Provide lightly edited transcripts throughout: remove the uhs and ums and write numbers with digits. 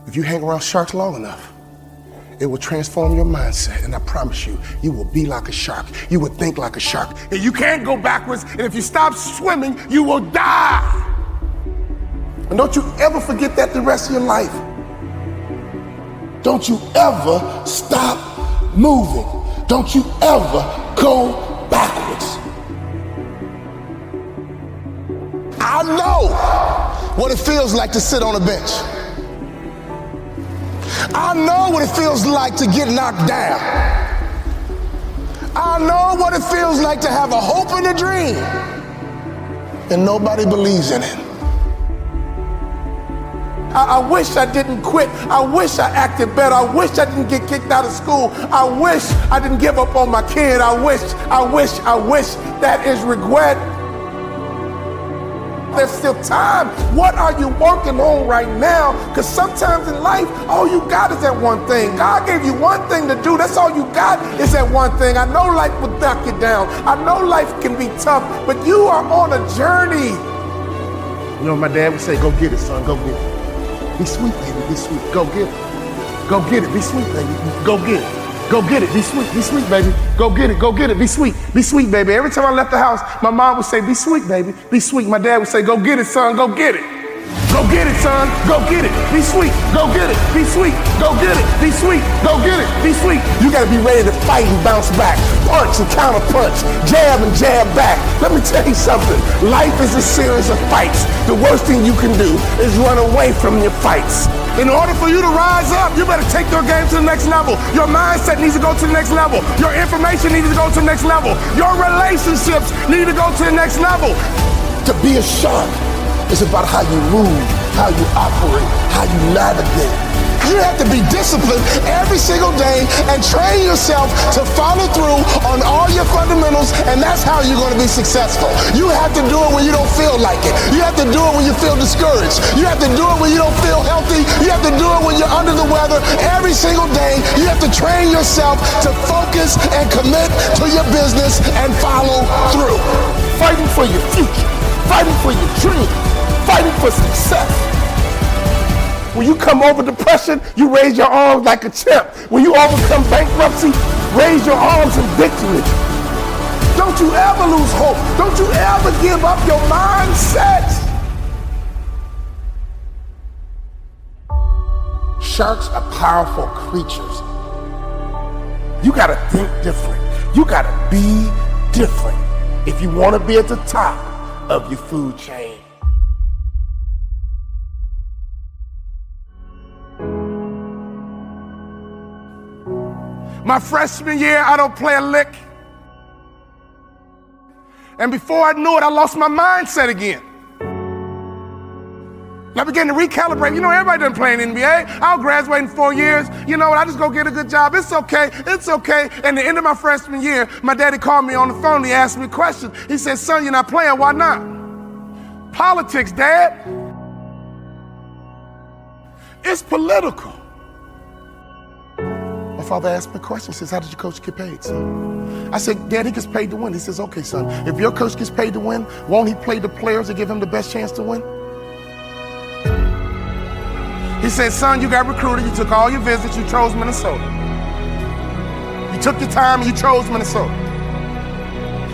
If you hang around sharks long enough, it will transform your mindset, and I promise you, you will be like a shark. You will think like a shark. And you can't go backwards, and if you stop swimming, you will die. And don't you ever forget that the rest of your life. Don't you ever stop moving. Don't you ever go backwards. I know what it feels like to sit on a bench. I know what it feels like to get knocked down. I know what it feels like to have a hope and a dream, and nobody believes in it. I wish I didn't quit. I wish I acted better. I wish I didn't get kicked out of school. I wish I didn't give up on my kid. I wish. That is regret. There's still time. What are you working on right now? Because sometimes in life, all you got is that one thing. God gave you one thing to do. That's all you got is that one thing. I know life will knock you down. I know life can be tough, but you are on a journey. You know, my dad would say, go get it, son, go get it. Be sweet, baby, be sweet. Go get it. Go get it, be sweet, baby. Go get it. Go get it, be sweet, baby. Go get it, be sweet, baby. Every time I left the house, my mom would say, be sweet, baby, be sweet. My dad would say, go get it, son, go get it. Go get it, son, go get it, be sweet, go get it, be sweet, go get it, be sweet, go get it, be sweet. You gotta be ready to fight and bounce back, punch and counter punch, jab and jab back. Let me tell you something, life is a series of fights. The worst thing you can do is run away from your fights. In order for you to rise up, you better take your game to the next level. Your mindset needs to go to the next level. Your information needs to go to the next level. Your relationships need to go to the next level. To be a shark is about how you move, how you operate, how you navigate. You have to be disciplined every single day and train yourself to follow through on all your fundamentals, and that's how you're going to be successful. You have to do it when you don't feel like it. You have to do it when you feel discouraged. You have to do it when you don't feel healthy. You have to do it when you're under the weather. Every single day, you have to train yourself to focus and commit to your business and follow through. Fighting for your future, fighting for your dream, fighting for success. When you come over depression, you raise your arms like a champ. When you overcome bankruptcy, raise your arms in victory. Don't you ever lose hope. Don't you ever give up your mindset. Sharks are powerful creatures. You gotta think different. You gotta be different if you wanna be at the top of your food chain. My freshman year, I don't play a lick. And before I knew it, I lost my mindset again. And I began to recalibrate. You know, everybody doesn't play in the NBA. I'll graduate in 4 years. You know what, I just go get a good job. It's okay, it's okay. And at the end of my freshman year, my daddy called me on the phone. He asked me a question. He said, son, you're not playing, why not? Politics, Dad. It's political. My father asked me a question. He says, how did your coach get paid, son? I said, Dad, he gets paid to win. He says, okay, son, if your coach gets paid to win, won't he play the players to give him the best chance to win? He said, son, you got recruited, you took all your visits, you chose Minnesota. You took your time and you chose Minnesota.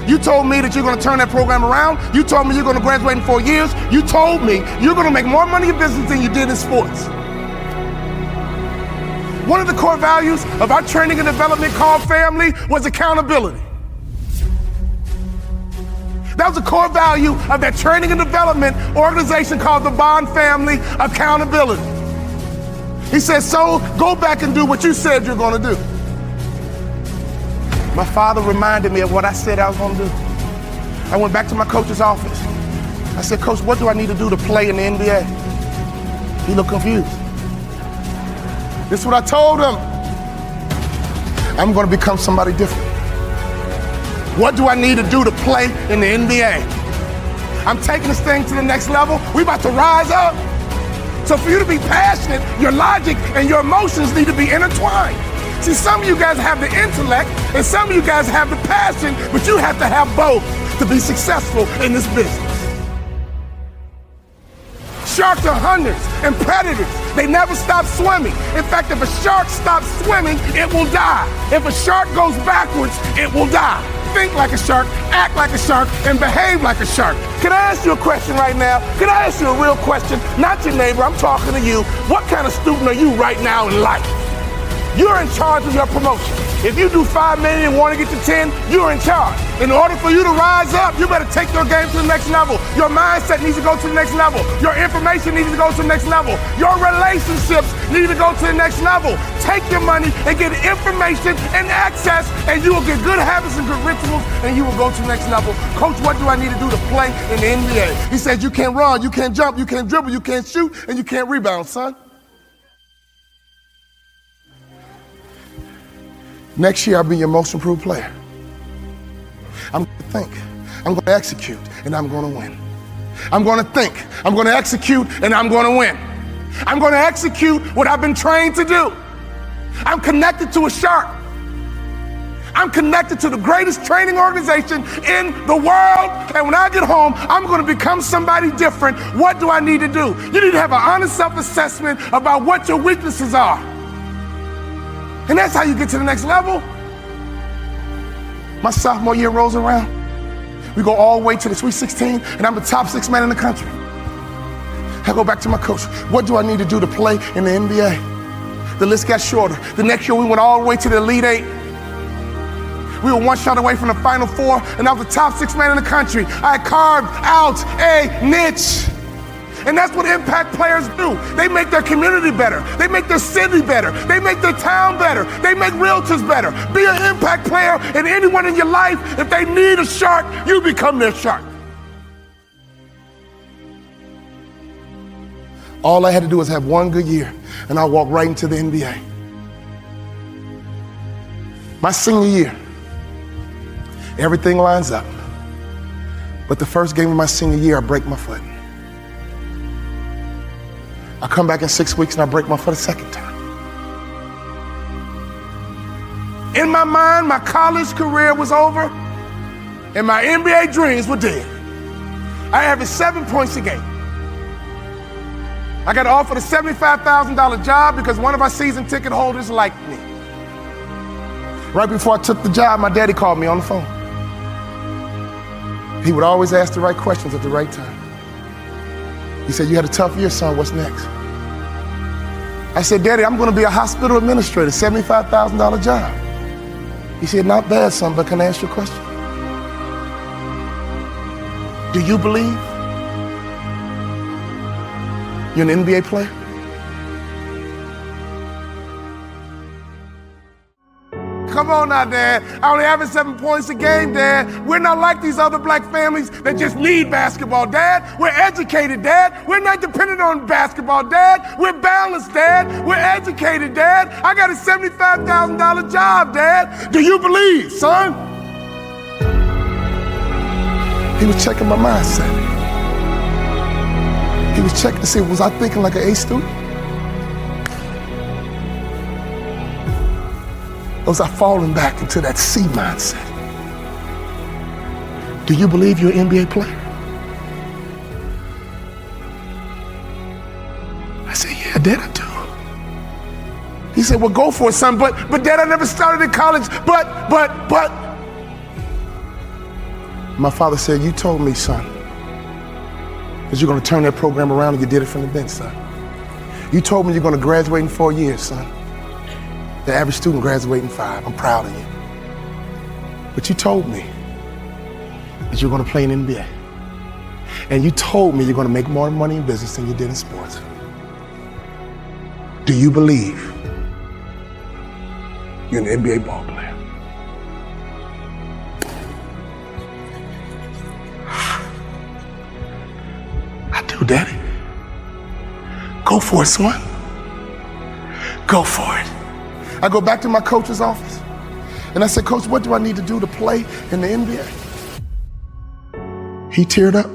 You told me that you're gonna turn that program around. You told me you're gonna graduate in 4 years. You told me you're gonna make more money in business than you did in sports. One of the core values of our training and development called family was accountability. That was a core value of that training and development organization called the Bond Family, accountability. He said, so go back and do what you said you're gonna do. My father reminded me of what I said I was gonna do. I went back to my coach's office. I said, Coach, what do I need to do to play in the NBA? He looked confused. This is what I told him. I'm gonna become somebody different. What do I need to do to play in the NBA? I'm taking this thing to the next level. We about to rise up. So for you to be passionate, your logic and your emotions need to be intertwined. See, some of you guys have the intellect and some of you guys have the passion, but you have to have both to be successful in this business. Sharks are hunters and predators. They never stop swimming. In fact, if a shark stops swimming, it will die. If a shark goes backwards, it will die. Think like a shark, act like a shark, and behave like a shark. Can I ask you a question right now? Can I ask you a real question? Not your neighbor, I'm talking to you. What kind of student are you right now in life? You're in charge of your promotion. If you do 5 million and want to get to 10, you're in charge. In order for you to rise up, you better take your game to the next level. Your mindset needs to go to the next level. Your information needs to go to the next level. Your relationships need to go to the next level. Take your money and get information and access, and you will get good habits and good rituals, and you will go to the next level. Coach, what do I need to do to play in the NBA? He said, you can't run, you can't jump, you can't dribble, you can't shoot, and you can't rebound, son. Next year, I'll be your most improved player. I'm going to think, I'm going to execute, and I'm going to win. I'm going to think, I'm going to execute, and I'm going to win. I'm going to execute what I've been trained to do. I'm connected to a shark. I'm connected to the greatest training organization in the world, and when I get home, I'm going to become somebody different. What do I need to do? You need to have an honest self-assessment about what your weaknesses are. And that's how you get to the next level. My sophomore year rolls around. We go all the way to the Sweet 16, and I'm the top 6 man in the country. I go back to my coach. What do I need to do to play in the NBA? The list got shorter. The next year, we went all the way to the Elite 8. We were 1 shot away from the Final Four, and I was the top 6 man in the country. I carved out a niche. And that's what impact players do. They make their community better. They make their city better. They make their town better. They make realtors better. Be an impact player, and anyone in your life, if they need a shark, you become their shark. All I had to do was have 1 good year, and I walked right into the NBA. My senior year, everything lines up. But the first game of my senior year, I break my foot. I come back in 6 weeks and I break my foot a second time. In my mind, my college career was over and my NBA dreams were dead. I averaged 7 points a game. I got offered a $75,000 job because one of our season ticket holders liked me. Right before I took the job, my daddy called me on the phone. He would always ask the right questions at the right time. He said, you had a tough year, son, what's next? I said, Daddy, I'm going to be a hospital administrator, $75,000 job. He said, not bad, son, but can I ask you a question? Do you believe you're an NBA player? Come on now, Dad. I only average 7 points a game, Dad. We're not like these other black families that just need basketball, Dad. We're educated, Dad. We're not dependent on basketball, Dad. We're balanced, Dad. We're educated, Dad. I got a $75,000 job, Dad. Do you believe, son? He was checking my mindset. He was checking to see, was I thinking like an A student? Or was I falling back into that C mindset? Do you believe you're an NBA player? I said, yeah, Dad, I do. He said, well, go for it, son, but Dad, I never started in college, but. My father said, you told me, son, that you're gonna turn that program around, and you did it from the bench, son. You told me you're gonna graduate in 4 years, son. The average student graduates in 5. I'm proud of you. But you told me that you're going to play in the NBA. And you told me you're going to make more money in business than you did in sports. Do you believe you're an NBA ball player? I do, Daddy. Go for it, son. Go for it. I go back to my coach's office and I said, Coach, what do I need to do to play in the NBA? He teared up.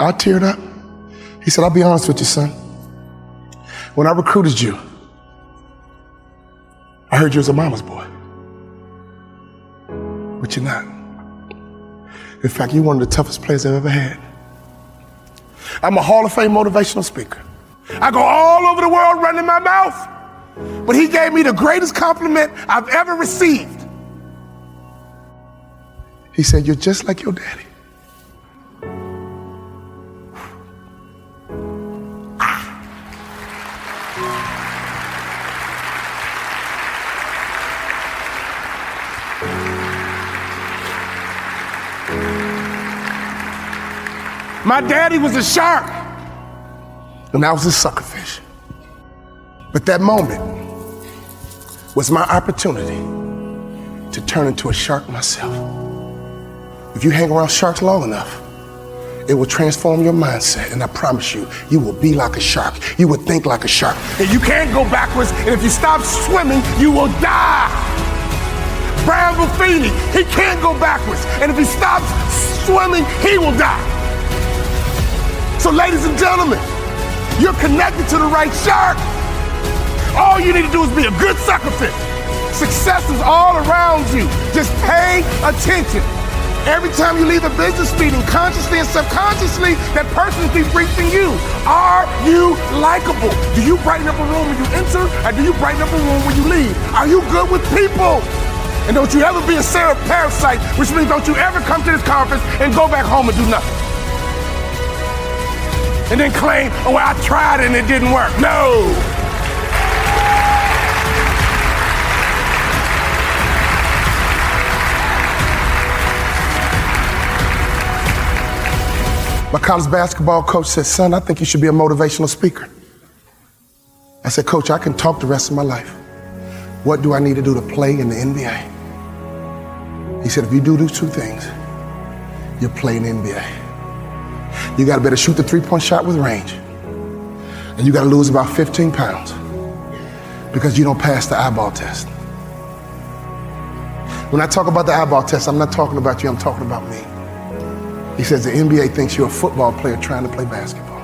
I teared up. He said, I'll be honest with you, son. When I recruited you, I heard you was a mama's boy. But you're not. In fact, you're one of the toughest players I've ever had. I'm a Hall of Fame motivational speaker. I go all over the world running my mouth. But he gave me the greatest compliment I've ever received. He said, "You're just like your daddy." My daddy was a shark, and I was a suckerfish. But that moment was my opportunity to turn into a shark myself. If you hang around sharks long enough, it will transform your mindset, and I promise you, you will be like a shark. You will think like a shark. And you can't go backwards, and if you stop swimming, you will die. Brian Buffini, he can't go backwards, and if he stops swimming, he will die. So ladies and gentlemen, you're connected to the right shark. All you need to do is be a good suckerfish. Success is all around you. Just pay attention. Every time you leave a business meeting, consciously and subconsciously, that person's debriefing you. Are you likable? Do you brighten up a room when you enter, or do you brighten up a room when you leave? Are you good with people? And don't you ever be a Sarah parasite, which means don't you ever come to this conference and go back home and do nothing. And then claim, "Oh, well, I tried and it didn't work." No. My college basketball coach said, "Son, I think you should be a motivational speaker." I said, "Coach, I can talk the rest of my life. What do I need to do to play in the NBA?" He said, "If you do those two things, you'll play in the NBA. You got to better shoot the three-point shot with range. And you got to lose about 15 pounds because you don't pass the eyeball test." When I talk about the eyeball test, I'm not talking about you, I'm talking about me. He says the NBA thinks you're a football player trying to play basketball.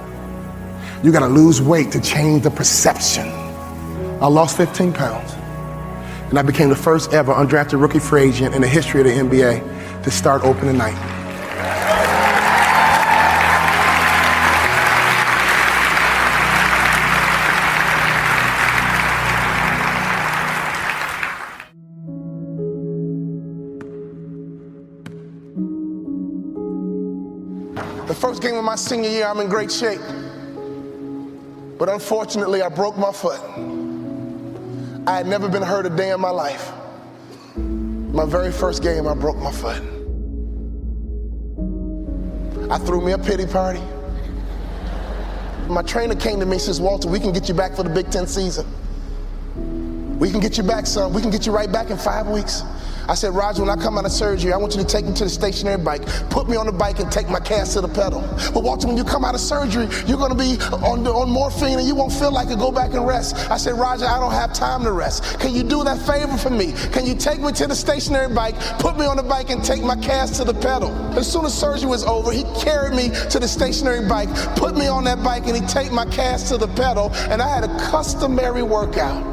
You got to lose weight to change the perception. I lost 15 pounds. And I became the first ever undrafted rookie free agent in the history of the NBA to start opening night. The first game of my senior year, I'm in great shape. But unfortunately, I broke my foot. I had never been hurt a day in my life. My very first game, I broke my foot. I threw me a pity party. My trainer came to me and says, "Walter, we can get you back for the Big Ten season. We can get you back, son. We can get you right back in 5 weeks." I said, "Roger, when I come out of surgery, I want you to take me to the stationary bike, put me on the bike and take my cast to the pedal. But Walter, when you come out of surgery, you're gonna be on morphine and you won't feel like it, go back and rest." I said, "Roger, I don't have time to rest. Can you do that favor for me? Can you take me to the stationary bike, put me on the bike and take my cast to the pedal?" As soon as surgery was over, he carried me to the stationary bike, put me on that bike and he take my cast to the pedal, and I had a customary workout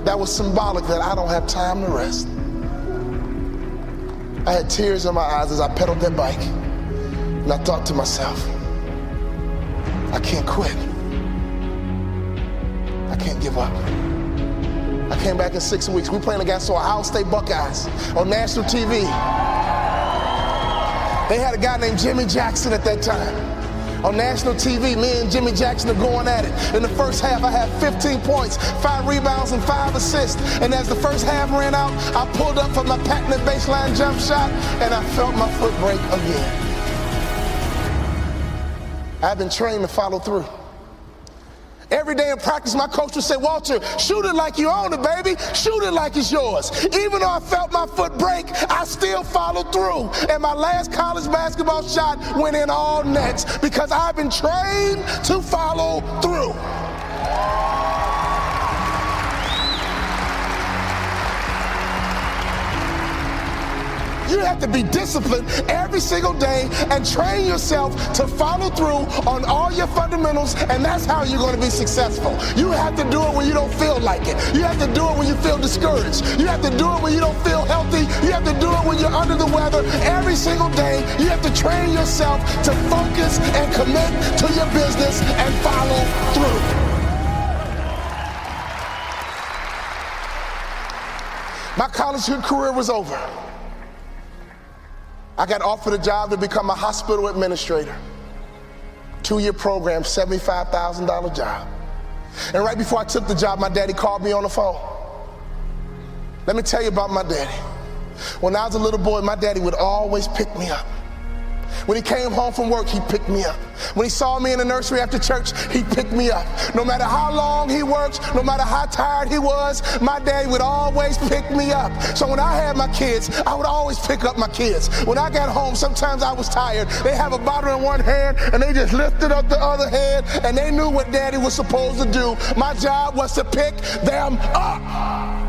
that was symbolic that I don't have time to rest. I had tears in my eyes as I pedaled that bike, and I thought to myself, I can't quit. I can't give up. I came back in 6 weeks. We playing against the Ohio State Buckeyes on national TV. They had a guy named Jimmy Jackson at that time. On national TV, me and Jimmy Jackson are going at it. In the first half, I had 15 points, 5 rebounds, and 5 assists. And as the first half ran out, I pulled up for my patented baseline jump shot, and I felt my foot break again. I've been trained to follow through. Every day in practice, my coach would say, "Walter, shoot it like you own it, baby. Shoot it like it's yours." Even though I felt my foot break, I still followed through. And my last college basketball shot went in all nets because I've been trained to follow through. You have to be disciplined every single day and train yourself to follow through on all your fundamentals, and that's how you're going to be successful. You have to do it when you don't feel like it. You have to do it when you feel discouraged. You have to do it when you don't feel healthy. You have to do it when you're under the weather. Every single day, you have to train yourself to focus and commit to your business and follow through. My college career was over. I got offered a job to become a hospital administrator. 2-year program, $75,000 job. And right before I took the job, my daddy called me on the phone. Let me tell you about my daddy. When I was a little boy, my daddy would always pick me up. When he came home from work, he picked me up. When he saw me in the nursery after church, he picked me up. No matter how long he worked, no matter how tired he was, my daddy would always pick me up. So when I had my kids, I would always pick up my kids. When I got home, sometimes I was tired. They have a bottle in one hand, and they just lifted up the other hand, and they knew what daddy was supposed to do. My job was to pick them up.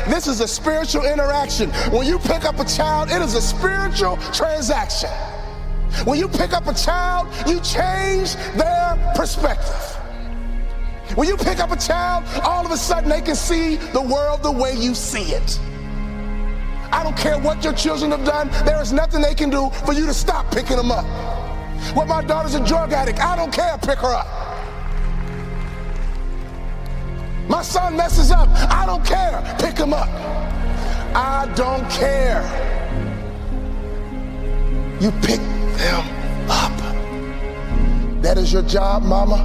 This is a spiritual interaction. When you pick up a child, it is a spiritual transaction. When you pick up a child, you change their perspective. When you pick up a child, all of a sudden they can see the world the way you see it. I don't care what your children have done, there is nothing they can do for you to stop picking them up. Well, my daughter's a drug addict, I don't care, pick her up. My son messes up, I don't care, pick him up. I don't care. You pick them up. That is your job, mama.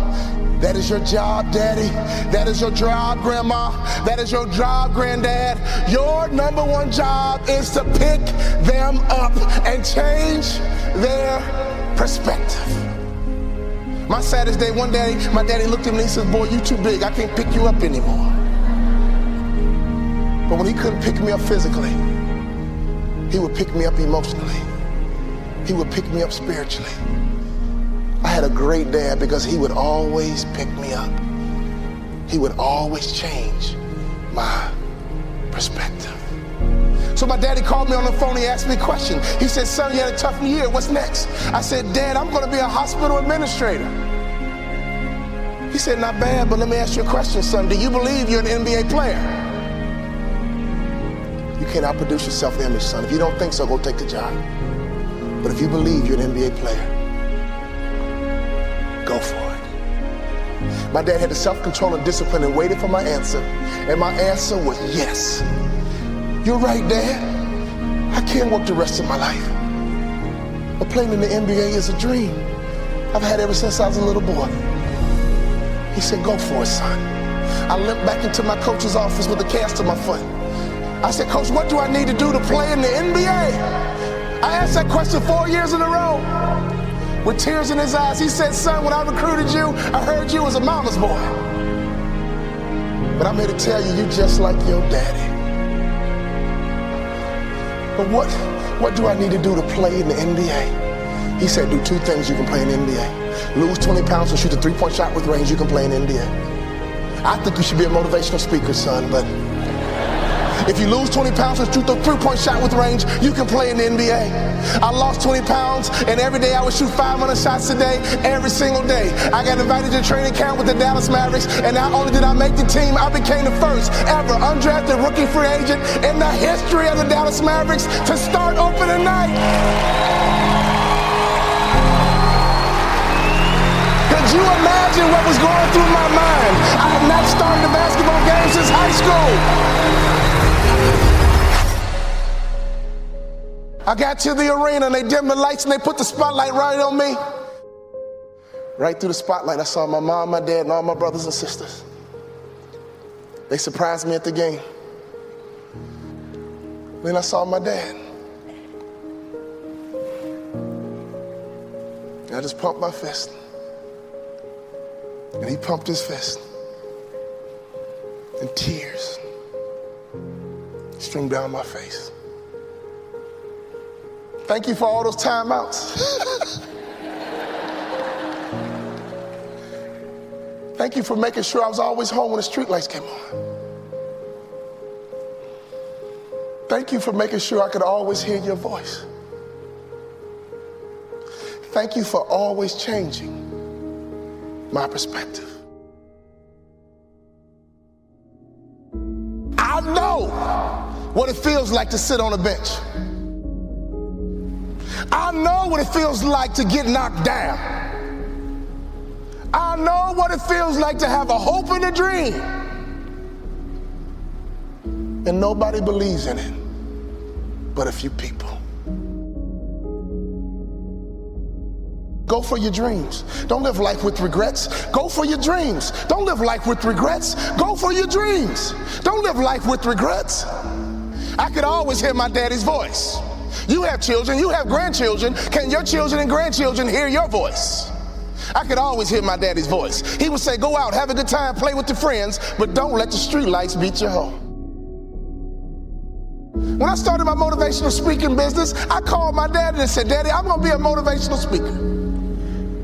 That is your job, daddy. That is your job, grandma. That is your job, granddad. Your number one job is to pick them up and change their perspective. My saddest day, one day, my daddy looked at me and he said, boy, you too big. I can't pick you up anymore. But when he couldn't pick me up physically, he would pick me up emotionally. He would pick me up spiritually. I had a great dad because he would always pick me up. He would always change my perspective. So my daddy called me on the phone, he asked me a question. He said, son, you had a tough year, what's next? I said, Dad, I'm gonna be a hospital administrator. He said, not bad, but let me ask you a question, son. Do you believe you're an NBA player? You can't outproduce your self-image, son. If you don't think so, go take the job. But if you believe you're an NBA player, go for it. My dad had the self-control and discipline and waited for my answer. And my answer was yes. You're right, Dad. I can't work the rest of my life. But playing in the NBA is a dream I've had ever since I was a little boy. He said, go for it, son. I limped back into my coach's office with a cast on my foot. I said, Coach, what do I need to do to play in the NBA? I asked that question 4 years in a row. With tears in his eyes, he said, son, when I recruited you, I heard you was a mama's boy. But I'm here to tell you, you're just like your daddy. But what do I need to do to play in the NBA? He said, do 2 things you can play in the NBA. Lose 20 pounds and shoot a 3-point shot with range, you can play in the NBA. I think you should be a motivational speaker, son, but if you lose 20 pounds and shoot a 3-point shot with range, you can play in the NBA. I lost 20 pounds, and every day I would shoot 500 shots a day, every single day. I got invited to training camp with the Dallas Mavericks, and not only did I make the team, I became the first ever undrafted rookie free agent in the history of the Dallas Mavericks to start opening night. Could you imagine what was going through my mind? I had not started a basketball game since high school. I got to the arena and they dimmed the lights and they put the spotlight right on me. Right through the spotlight, I saw my mom, my dad, and all my brothers and sisters. They surprised me at the game. Then I saw my dad. And I just pumped my fist. And he pumped his fist. And tears streamed down my face. Thank you for all those timeouts. Thank you for making sure I was always home when the streetlights came on. Thank you for making sure I could always hear your voice. Thank you for always changing my perspective. I know what it feels like to sit on a bench. I know what it feels like to get knocked down. I know what it feels like to have a hope and a dream, and nobody believes in it but a few people. Go for your dreams. Don't live life with regrets. Go for your dreams. Don't live life with regrets. Go for your dreams. Don't live life with regrets. I could always hear my daddy's voice. You have children, you have grandchildren. Can your children and grandchildren hear your voice? I could always hear my daddy's voice. He would say, go out, have a good time, play with your friends, but don't let the street lights beat you home. When I started my motivational speaking business, I called my daddy and said, Daddy, I'm gonna be a motivational speaker.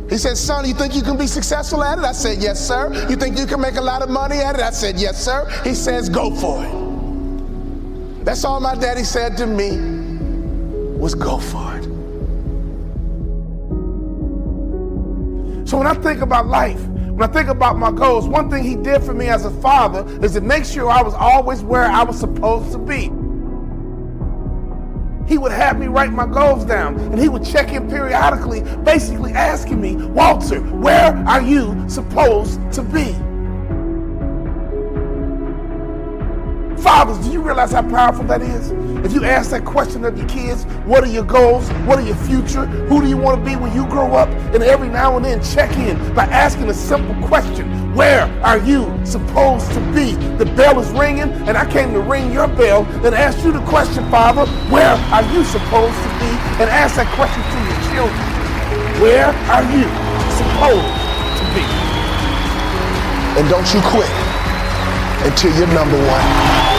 He said, son, you think you can be successful at it? I said, yes, sir. You think you can make a lot of money at it? I said, yes, sir. He says, go for it. That's all my daddy said to me was go for it. So when I think about life, when I think about my goals, one thing he did for me as a father is to make sure I was always where I was supposed to be. He would have me write my goals down, and he would check in periodically, basically asking me, Walter, where are you supposed to be? Fathers, do you realize how powerful that is? If you ask that question of your kids, what are your goals? What are your future? Who do you want to be when you grow up? And every now and then check in by asking a simple question. Where are you supposed to be? The bell is ringing, and I came to ring your bell and ask you the question, Father, where are you supposed to be? And ask that question to your children. Where are you supposed to be? And don't you quit until you're number one.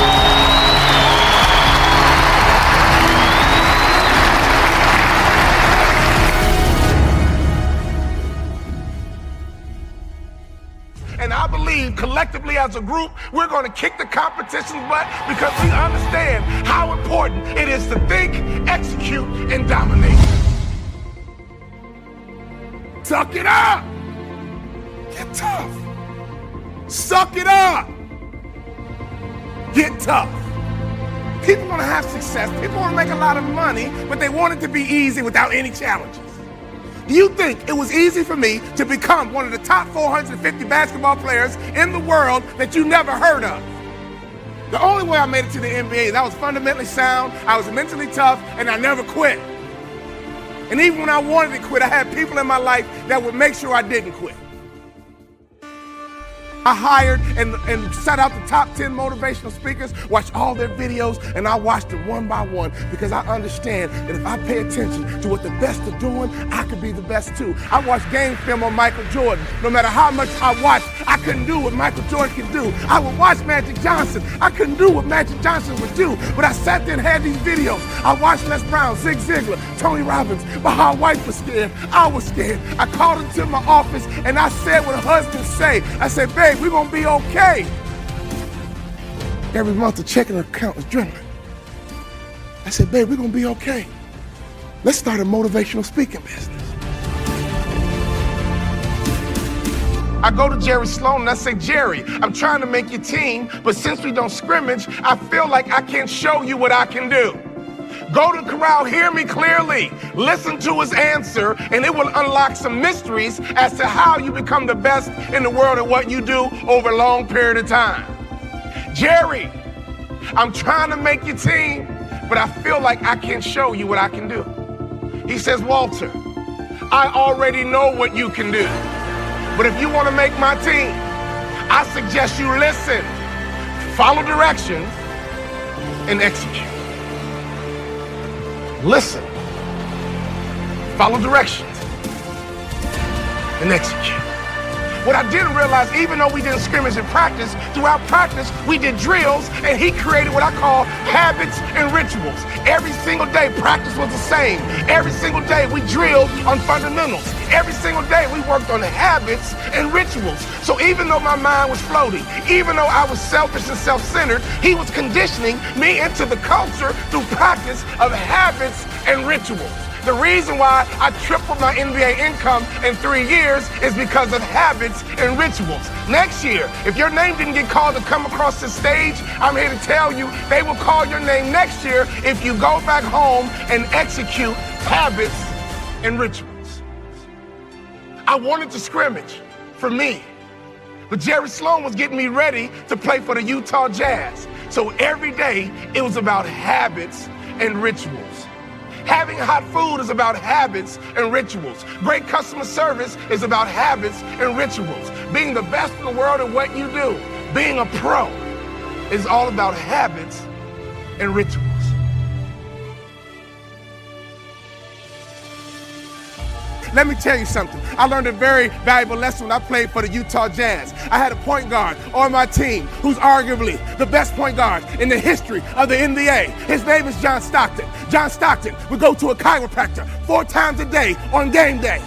And I believe collectively as a group, we're going to kick the competition's butt because we understand how important it is to think, execute, and dominate. Suck it up. Get tough. Suck it up. Get tough. People want to have success. People want to make a lot of money, but they want it to be easy without any challenges. Do you think it was easy for me to become one of the top 450 basketball players in the world that you never heard of? The only way I made it to the NBA is I was fundamentally sound, I was mentally tough, and I never quit. And even when I wanted to quit, I had people in my life that would make sure I didn't quit. I hired and set out the top 10 motivational speakers, watched all their videos, and I watched them one by one because I understand that if I pay attention to what the best are doing, I could be the best too. I watched game film on Michael Jordan. No matter how much I watched, I couldn't do what Michael Jordan could do. I would watch Magic Johnson. I couldn't do what Magic Johnson would do, but I sat there and had these videos. I watched Les Brown, Zig Ziglar, Tony Robbins. My wife was scared. I was scared. I called him to my office and I said what husbands say. I said, babe, we're gonna be okay. Every month the checking account is dwindling. I said, babe, we're gonna be okay. Let's start a motivational speaking business. I go to Jerry Sloan and I say, Jerry, I'm trying to make your team, but since we don't scrimmage, I feel like I can't show you what I can do. Go to the corral, hear me clearly, listen to his answer, and it will unlock some mysteries as to how you become the best in the world at what you do over a long period of time. Jerry, I'm trying to make your team, but I feel like I can't show you what I can do. He says, Walter, I already know what you can do, but if you want to make my team, I suggest you listen, follow directions, and execute. Listen, follow directions, and execute. What I didn't realize, even though we didn't scrimmage in practice, throughout practice, we did drills, and he created what I call habits and rituals. Every single day, practice was the same. Every single day, we drilled on fundamentals. Every single day, we worked on habits and rituals. So even though my mind was floating, even though I was selfish and self-centered, he was conditioning me into the culture through practice of habits and rituals. The reason why I tripled my NBA income in 3 years is because of habits and rituals. Next year, if your name didn't get called to come across the stage, I'm here to tell you they will call your name next year if you go back home and execute habits and rituals. I wanted to scrimmage for me, but Jerry Sloan was getting me ready to play for the Utah Jazz. So every day it was about habits and rituals. Having hot food is about habits and rituals. Great customer service is about habits and rituals. Being the best in the world at what you do, being a pro, is all about habits and rituals. Let me tell you something. I learned a very valuable lesson when I played for the Utah Jazz. I had a point guard on my team who's arguably the best point guard in the history of the NBA. His name is John Stockton. John Stockton would go to a chiropractor 4 times a day on game day.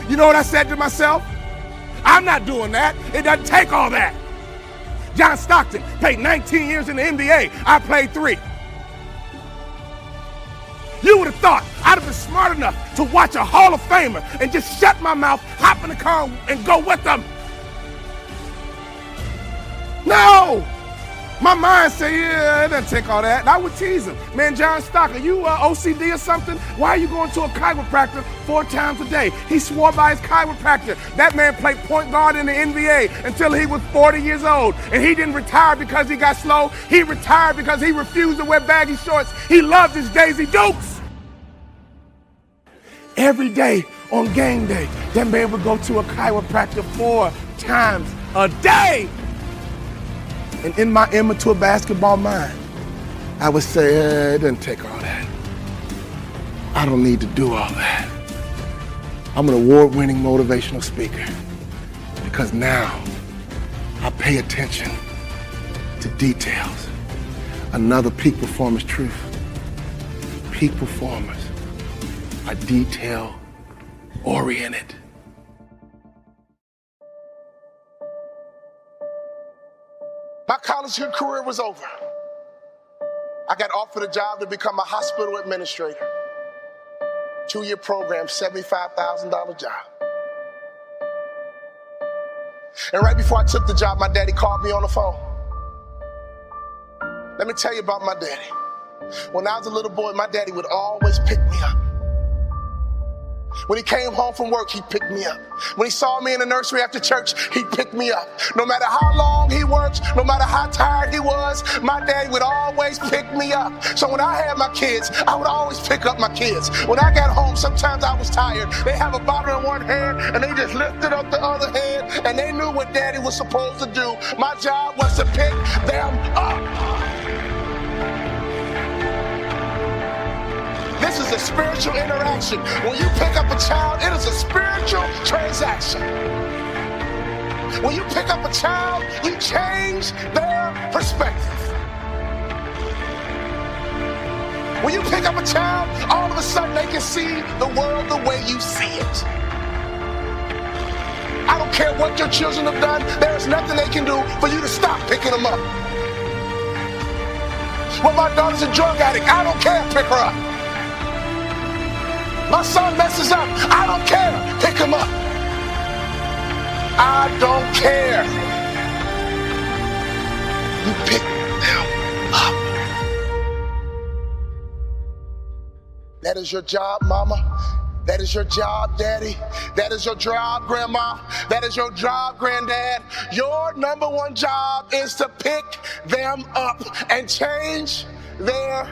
You know what I said to myself? I'm not doing that. It doesn't take all that. John Stockton played 19 years in the NBA. I played 3. You would have thought I'd have been smart enough to watch a Hall of Famer and just shut my mouth, hop in the car, and go with them. No! My mind said, yeah, it doesn't take all that. And I would tease him. Man, John Stockton, are you OCD or something? Why are you going to a chiropractor 4 times a day? He swore by his chiropractor. That man played point guard in the NBA until he was 40 years old. And he didn't retire because he got slow. He retired because he refused to wear baggy shorts. He loved his Daisy Dukes. Every day on game day, that man would go to a chiropractor 4 times a day. And in my immature basketball mind, I would say, it doesn't take all that. I don't need to do all that. I'm an award-winning motivational speaker because now I pay attention to details. Another peak performance truth. Peak performers are detail-oriented. My college career was over. I got offered a job to become a hospital administrator. 2-year program, $75,000 job. And right before I took the job, my daddy called me on the phone. Let me tell you about my daddy. When I was a little boy, my daddy would always pick me up. When he came home from work, he picked me up. When he saw me in the nursery after church, he picked me up. No matter how long he worked, no matter how tired he was, my daddy would always pick me up. So when I had my kids, I would always pick up my kids. When I got home, sometimes I was tired. They have a bottle in one hand, and they just lifted up the other hand, and they knew what daddy was supposed to do. My job was to pick them up. This is a spiritual interaction. When you pick up a child, it is a spiritual transaction. When you pick up a child, you change their perspective. When you pick up a child, all of a sudden they can see the world the way you see it. I don't care what your children have done, there is nothing they can do for you to stop picking them up. Well, my daughter's a drug addict, I don't care, pick her up. My son messes up, I don't care, pick him up. I don't care. You pick them up. That is your job, mama. That is your job, daddy. That is your job, grandma. That is your job, granddad. Your number one job is to pick them up and change their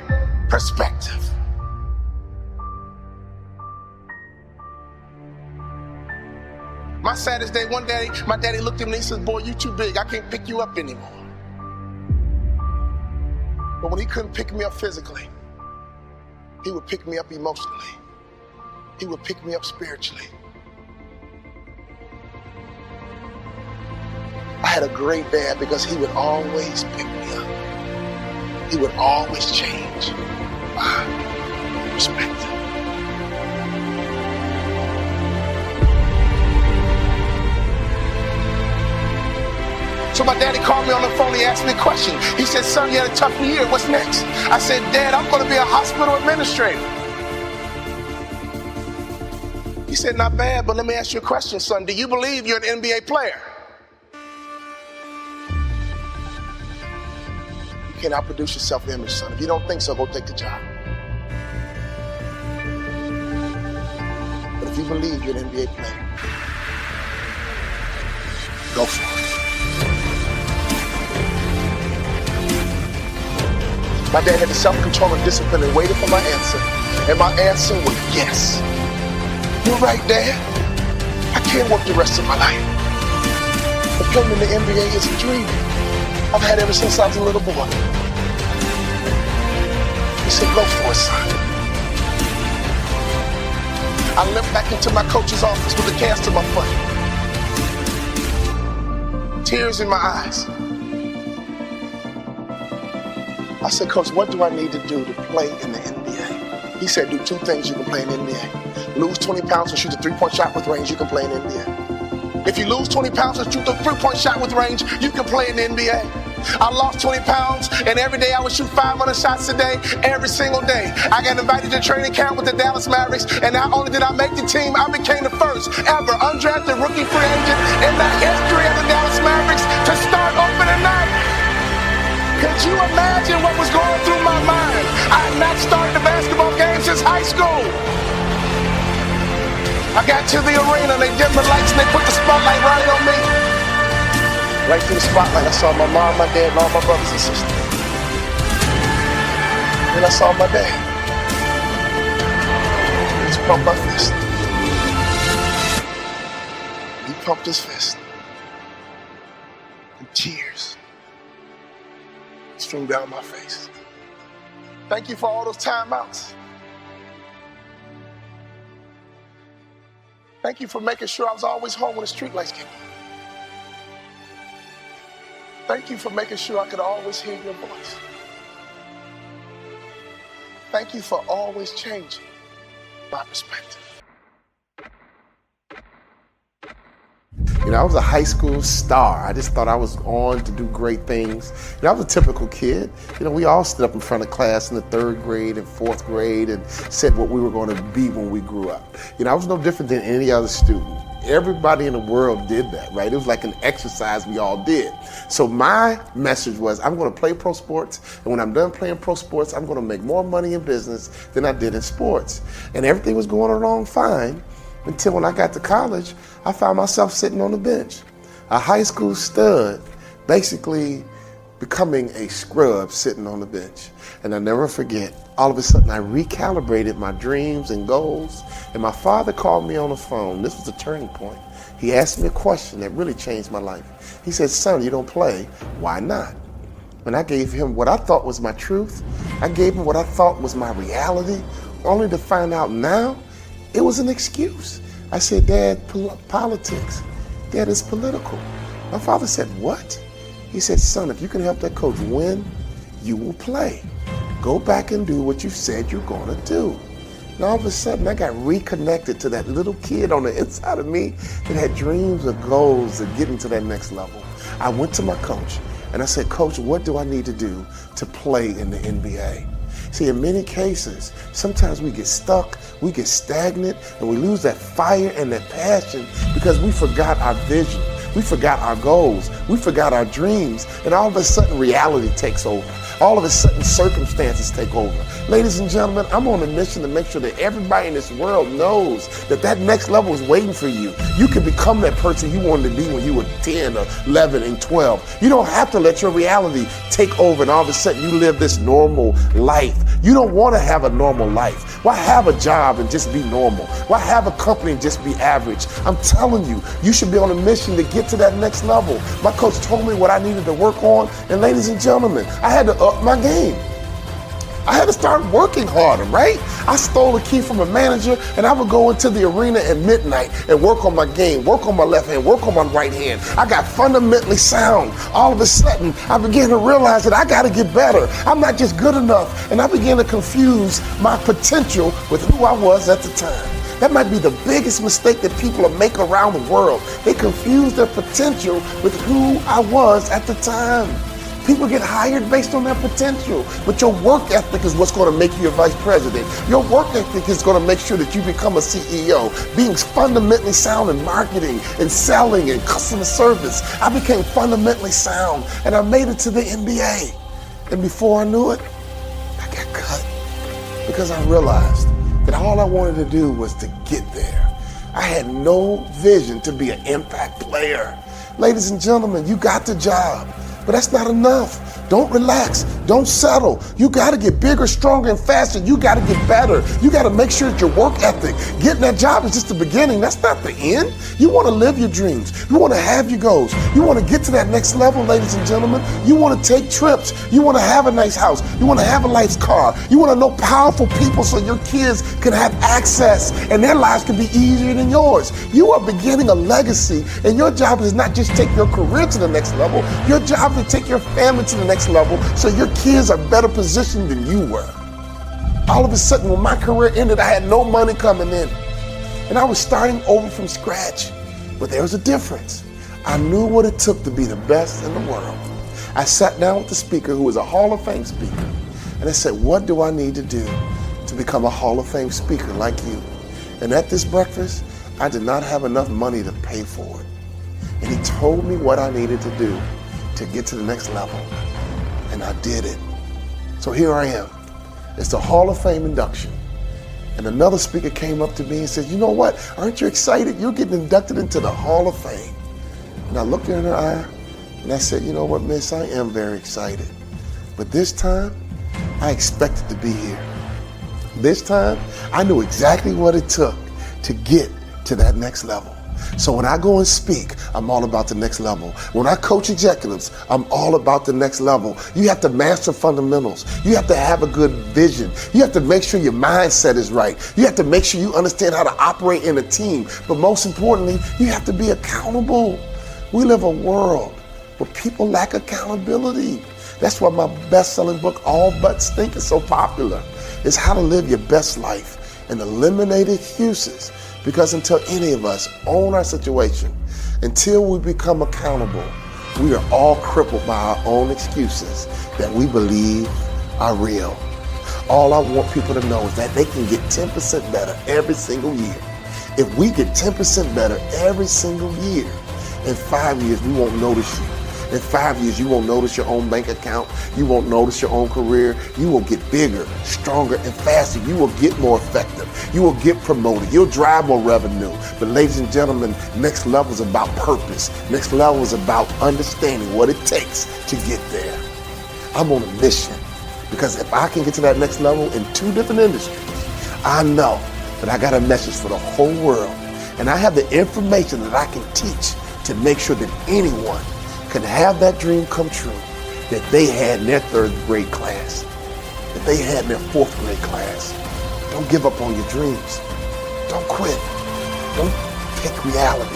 perspective. My saddest day, one day, my daddy looked at me and he said, boy, you too big. I can't pick you up anymore. But when he couldn't pick me up physically, he would pick me up emotionally. He would pick me up spiritually. I had a great dad because he would always pick me up. He would always change my perspective. So my daddy called me on the phone, he asked me a question. He said, son, you had a tough year, what's next? I said, Dad, I'm gonna be a hospital administrator. He said, not bad, but let me ask you a question, son. Do you believe you're an NBA player? You can't outproduce your self-image, son. If you don't think so, go take the job. you believe you're an NBA player, go for it. My dad had the self-control and discipline and waited for my answer. And my answer was yes. You're right, Dad. I can't work the rest of my life. But playing in the NBA is a dream I've had ever since I was a little boy. He said, go for it, son. I limped back into my coach's office with a cast to my foot. Tears in my eyes. I said, Coach, what do I need to do to play in the NBA? He said, do two things you can play in the NBA. Lose 20 pounds and shoot a three-point shot with range, you can play in the NBA. If you lose 20 pounds and shoot a three-point shot with range, you can play in the NBA. I lost 20 pounds, and every day I would shoot 500 shots a day, every single day. I got invited to training camp with the Dallas Mavericks, and not only did I make the team, I became the first ever undrafted rookie free agent in the history of the Dallas Mavericks to start opening night. Could you imagine what was going through my mind? I had not started a basketball game since high school. I got to the arena, they dimmed the lights and they put the spotlight right on me. Right through the spotlight, I saw my mom, my dad, and all my brothers and sisters. Then I saw my dad. He just pumped my fist. He pumped his fist. And tears streamed down my face. Thank you for all those timeouts. Thank you for making sure I was always home when the street lights came on. Thank you for making sure I could always hear your voice. Thank you for always changing my perspective. You know, I was a high school star. I just thought I was on to do great things. You know, I was a typical kid. You know, we all stood up in front of class in the 3rd grade and 4th grade and said what we were going to be when we grew up. You know, I was no different than any other student. Everybody in the world did that, right? It was like an exercise we all did. So my message was, I'm going to play pro sports, and when I'm done playing pro sports, I'm going to make more money in business than I did in sports. And everything was going along fine until when I got to college, I found myself sitting on the bench. A high school stud, basically becoming a scrub sitting on the bench. And I'll never forget, all of a sudden I recalibrated my dreams and goals, and my father called me on the phone. This was a turning point. He asked me a question that really changed my life. He said, son, you don't play, why not? And I gave him what I thought was my truth. I gave him what I thought was my reality, only to find out now it was an excuse. I said, Dad, politics. Dad, it's political. My father said, what? He said, son, if you can help that coach win, you will play. Go back and do what you said you're gonna do. And all of a sudden, I got reconnected to that little kid on the inside of me that had dreams or goals of getting to that next level. I went to my coach and I said, Coach, what do I need to do to play in the NBA? See, in many cases, sometimes we get stuck, we get stagnant, and we lose that fire and that passion because we forgot our vision. We forgot our goals. We forgot our dreams. And all of a sudden, reality takes over. All of a sudden, circumstances take over. Ladies and gentlemen, I'm on a mission to make sure that everybody in this world knows that that next level is waiting for you. You can become that person you wanted to be when you were 10 or 11 and 12. You don't have to let your reality take over and all of a sudden you live this normal life. You don't want to have a normal life. Why have a job and just be normal? Why have a company and just be average? I'm telling you, you should be on a mission to get to that next level. My coach told me what I needed to work on, and ladies and gentlemen, I had to up my game. I had to start working harder, right? I stole a key from a manager and I would go into the arena at midnight and work on my game, work on my left hand, work on my right hand. I got fundamentally sound. All of a sudden, I began to realize that I got to get better. I'm not just good enough. And I began to confuse my potential with who I was at the time. That might be the biggest mistake that people make around the world. They confuse their potential with who I was at the time. People get hired based on their potential, but your work ethic is what's going to make you a vice president. Your work ethic is going to make sure that you become a CEO. Being fundamentally sound in marketing and selling and customer service, I became fundamentally sound and I made it to the NBA. And before I knew it, I got cut because I realized that all I wanted to do was to get there. I had no vision to be an impact player. Ladies and gentlemen, you got the job, but that's not enough. Don't relax. Don't settle. You got to get bigger, stronger, and faster. You got to get better. You got to make sure that your work ethic, getting that job is just the beginning. That's not the end. You want to live your dreams. You want to have your goals. You want to get to that next level, ladies and gentlemen. You want to take trips. You want to have a nice house. You want to have a nice car. You want to know powerful people so your kids can have access and their lives can be easier than yours. You are beginning a legacy, and your job is not just take your career to the next level. Your job is to take your family to the next level so your kids are better positioned than you were. All of a sudden, when my career ended, I had no money coming in. And I was starting over from scratch. But there was a difference. I knew what it took to be the best in the world. I sat down with the speaker, who was a Hall of Fame speaker, and I said, what do I need to do to become a Hall of Fame speaker like you? And at this breakfast, I did not have enough money to pay for it. And he told me what I needed to do to get to the next level. And I did it. So here I am. It's the Hall of Fame induction. And another speaker came up to me and said, you know what? Aren't you excited? You're getting inducted into the Hall of Fame. And I looked her in her eye and I said, you know what, miss, I am very excited. But this time, I expected to be here. This time, I knew exactly what it took to get to that next level. So when I go and speak, I'm all about the next level. When I coach executives, I'm all about the next level. You have to master fundamentals. You have to have a good vision. You have to make sure your mindset is right. You have to make sure you understand how to operate in a team. But most importantly, you have to be accountable. We live a world where people lack accountability. That's why my best-selling book, All But Stink, is so popular. It's how to live your best life and eliminate excuses. Because until any of us own our situation, until we become accountable, we are all crippled by our own excuses that we believe are real. All I want people to know is that they can get 10% better every single year. If we get 10% better every single year, in 5 years, we won't notice you. In 5 years, you won't notice your own bank account. You won't notice your own career. You will get bigger, stronger, and faster. You will get more effective. You will get promoted. You'll drive more revenue. But ladies and gentlemen, next level is about purpose. Next level is about understanding what it takes to get there. I'm on a mission because if I can get to that next level in 2 different industries, I know that I got a message for the whole world. And I have the information that I can teach to make sure that anyone can have that dream come true that they had in their 3rd grade class, that they had in their 4th grade class. Don't give up on your dreams. Don't quit. Don't pick reality.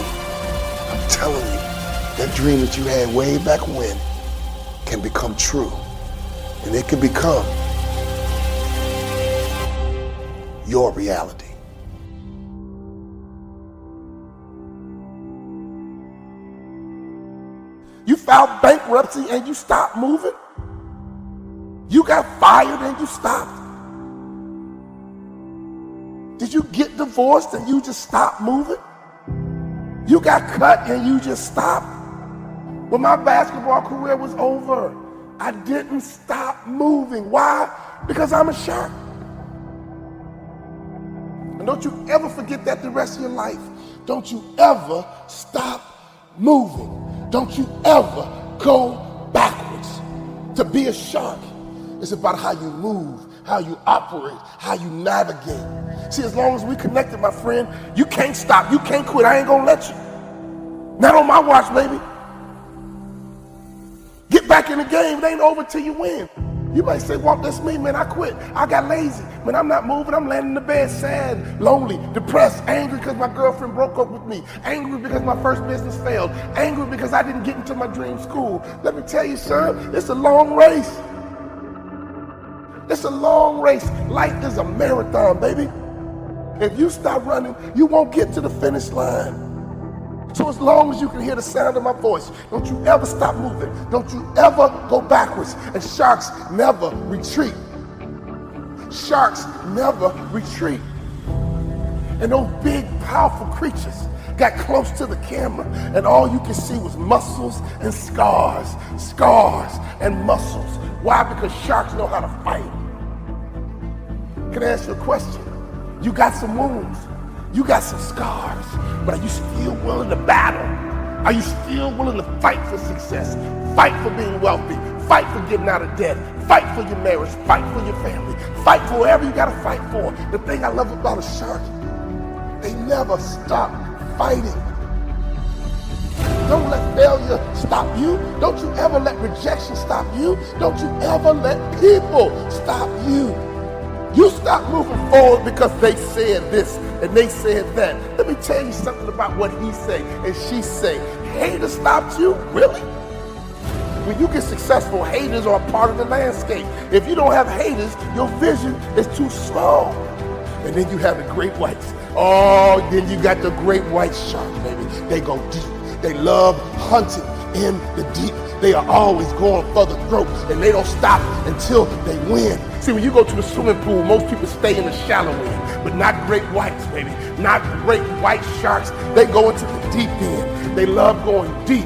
I'm telling you, that dream that you had way back when can become true. And it can become your reality. You filed bankruptcy and you stopped moving. You got fired and you stopped. Did you get divorced and you just stopped moving? You got cut and you just stopped. When my basketball career was over, I didn't stop moving. Why? Because I'm a shark. And don't you ever forget that the rest of your life. Don't you ever stop moving. Don't you ever go backwards. To be a shark is about how you move, how you operate, how you navigate. See, as long as we connected, my friend, you can't stop, you can't quit. I ain't gonna let you. Not on my watch, baby. Get back in the game. It ain't over till you win. You might say, Walt, that's me, man. I quit. I got lazy. Man, I'm not moving. I'm laying in the bed sad, lonely, depressed, angry because my girlfriend broke up with me, angry because my first business failed, angry because I didn't get into my dream school. Let me tell you, son, it's a long race. It's a long race. Life is a marathon, baby. If you stop running, you won't get to the finish line. So as long as you can hear the sound of my voice, don't you ever stop moving. Don't you ever go backwards. And sharks never retreat. Sharks never retreat. And those big, powerful creatures got close to the camera, and all you could see was muscles and scars and muscles. Why? Because sharks know how to fight. Can I ask you a question? You got some wounds. You got some scars, but are you still willing to battle? Are you still willing to fight for success? Fight for being wealthy. Fight for getting out of debt. Fight for your marriage. Fight for your family. Fight for whatever you got to fight for. The thing I love about a shark, they never stop fighting. Don't let failure stop you. Don't you ever let rejection stop you. Don't you ever let people stop you. You stop moving forward because they said this and they said that. Let me tell you something about what he say and she say. Haters stopped you? Really? When you get successful, haters are a part of the landscape. If you don't have haters, your vision is too small. And then you have the great whites. Oh, then you got the great white shark, baby. They go deep. They love hunting in the deep. They are always going for the throat, and they don't stop until they win. See, when you go to the swimming pool, most people stay in the shallow end, but not great whites, baby. Not great white sharks. They go into the deep end. They love going deep.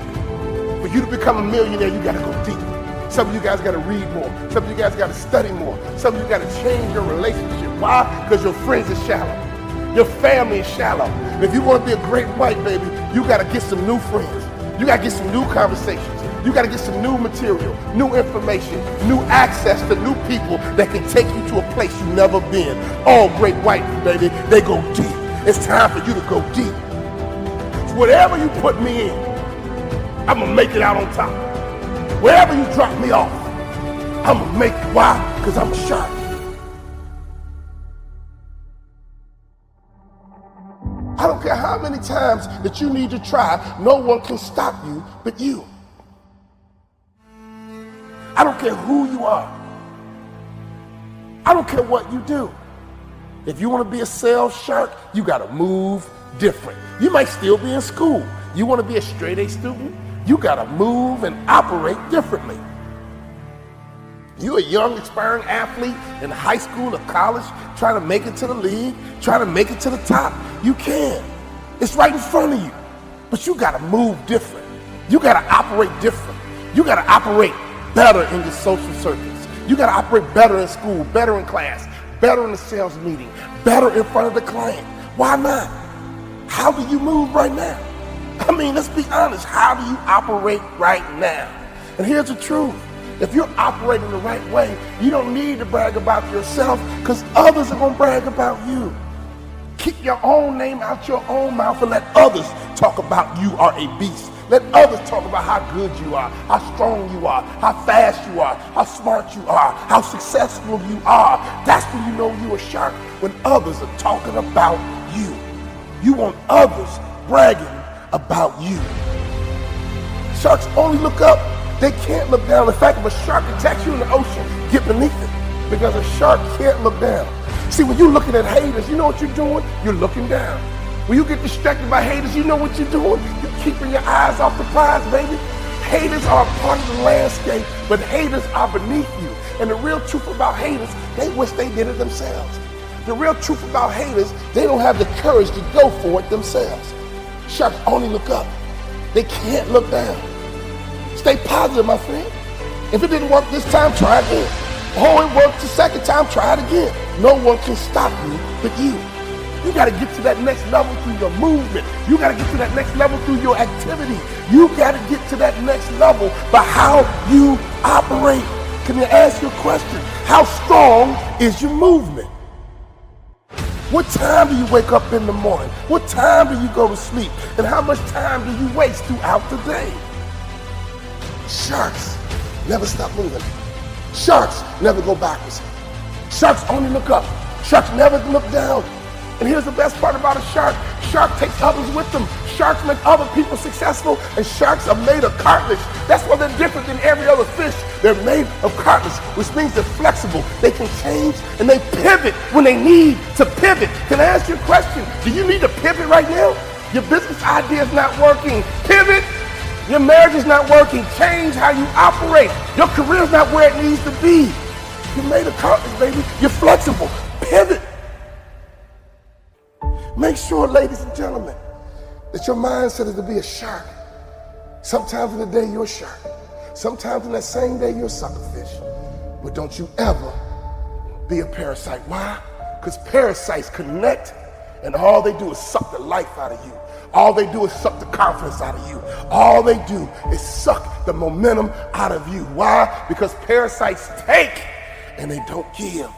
For you to become a millionaire, you gotta go deep. Some of you guys gotta read more. Some of you guys gotta study more. Some of you gotta change your relationship. Why? Because your friends are shallow. Your family is shallow. And if you want to be a great white, baby, you got to get some new friends. You got to get some new conversations. You got to get some new material, new information, new access to new people that can take you to a place you've never been. All great white, baby, they go deep. It's time for you to go deep. Whatever you put me in, I'm going to make it out on top. Wherever you drop me off, I'm going to make it. Why? Because I'm a shark. I don't care how many times that you need to try, no one can stop you but you. I don't care who you are. I don't care what you do. If you want to be a sales shark, you got to move different. You might still be in school. You want to be a straight A student, you got to move and operate differently. You a young, aspiring athlete in high school or college, trying to make it to the league, trying to make it to the top. You can. It's right in front of you. But you got to move different. You got to operate different. You got to operate better in your social circles. You got to operate better in school, better in class, better in the sales meeting, better in front of the client. Why not? How do you move right now? I mean, let's be honest. How do you operate right now? And here's the truth. If you're operating the right way, you don't need to brag about yourself because others are going to brag about you. Keep your own name out your own mouth and let others talk about you are a beast. Let others talk about how good you are, how strong you are, how fast you are, how smart you are, how successful you are. That's when you know you're a shark, when others are talking about you. You want others bragging about you. Sharks only look up. They can't look down. In fact, if a shark attacks you in the ocean, get beneath it because a shark can't look down. See, when you're looking at haters, you know what you're doing? You're looking down. When you get distracted by haters, you know what you're doing? You're keeping your eyes off the prize, baby. Haters are a part of the landscape, but haters are beneath you. And the real truth about haters, they wish they did it themselves. The real truth about haters, they don't have the courage to go for it themselves. Sharks only look up. They can't look down. Stay positive, my friend. If it didn't work this time, try again. Oh, it worked the second time, try it again. No one can stop you but you. You got to get to that next level through your movement. You got to get to that next level through your activity. You got to get to that next level by how you operate. Can I ask you a question? How strong is your movement? What time do you wake up in the morning? What time do you go to sleep? And how much time do you waste throughout the day? Sharks never stop moving. Sharks never go backwards. Sharks only look up. Sharks never look down. And here's the best part about a shark. Shark takes others with them. Sharks make other people successful, and sharks are made of cartilage. That's why they're different than every other fish. They're made of cartilage, which means they're flexible. They can change, and they pivot when they need to pivot. Can I ask you a question? Do you need to pivot right now? Your business idea is not working. Pivot. Your marriage is not working. Change how you operate. Your career is not where it needs to be. You're made of cartilage, baby. You're flexible. Pivot. Make sure, ladies and gentlemen, that your mindset is to be a shark. Sometimes in the day you're a shark. Sometimes in that same day you're a suckerfish. But don't you ever be a parasite. Why? Because parasites connect And all they do is suck the life out of you. All they do is suck the confidence out of you. All they do is suck the momentum out of you. Why? Because parasites take and they don't give.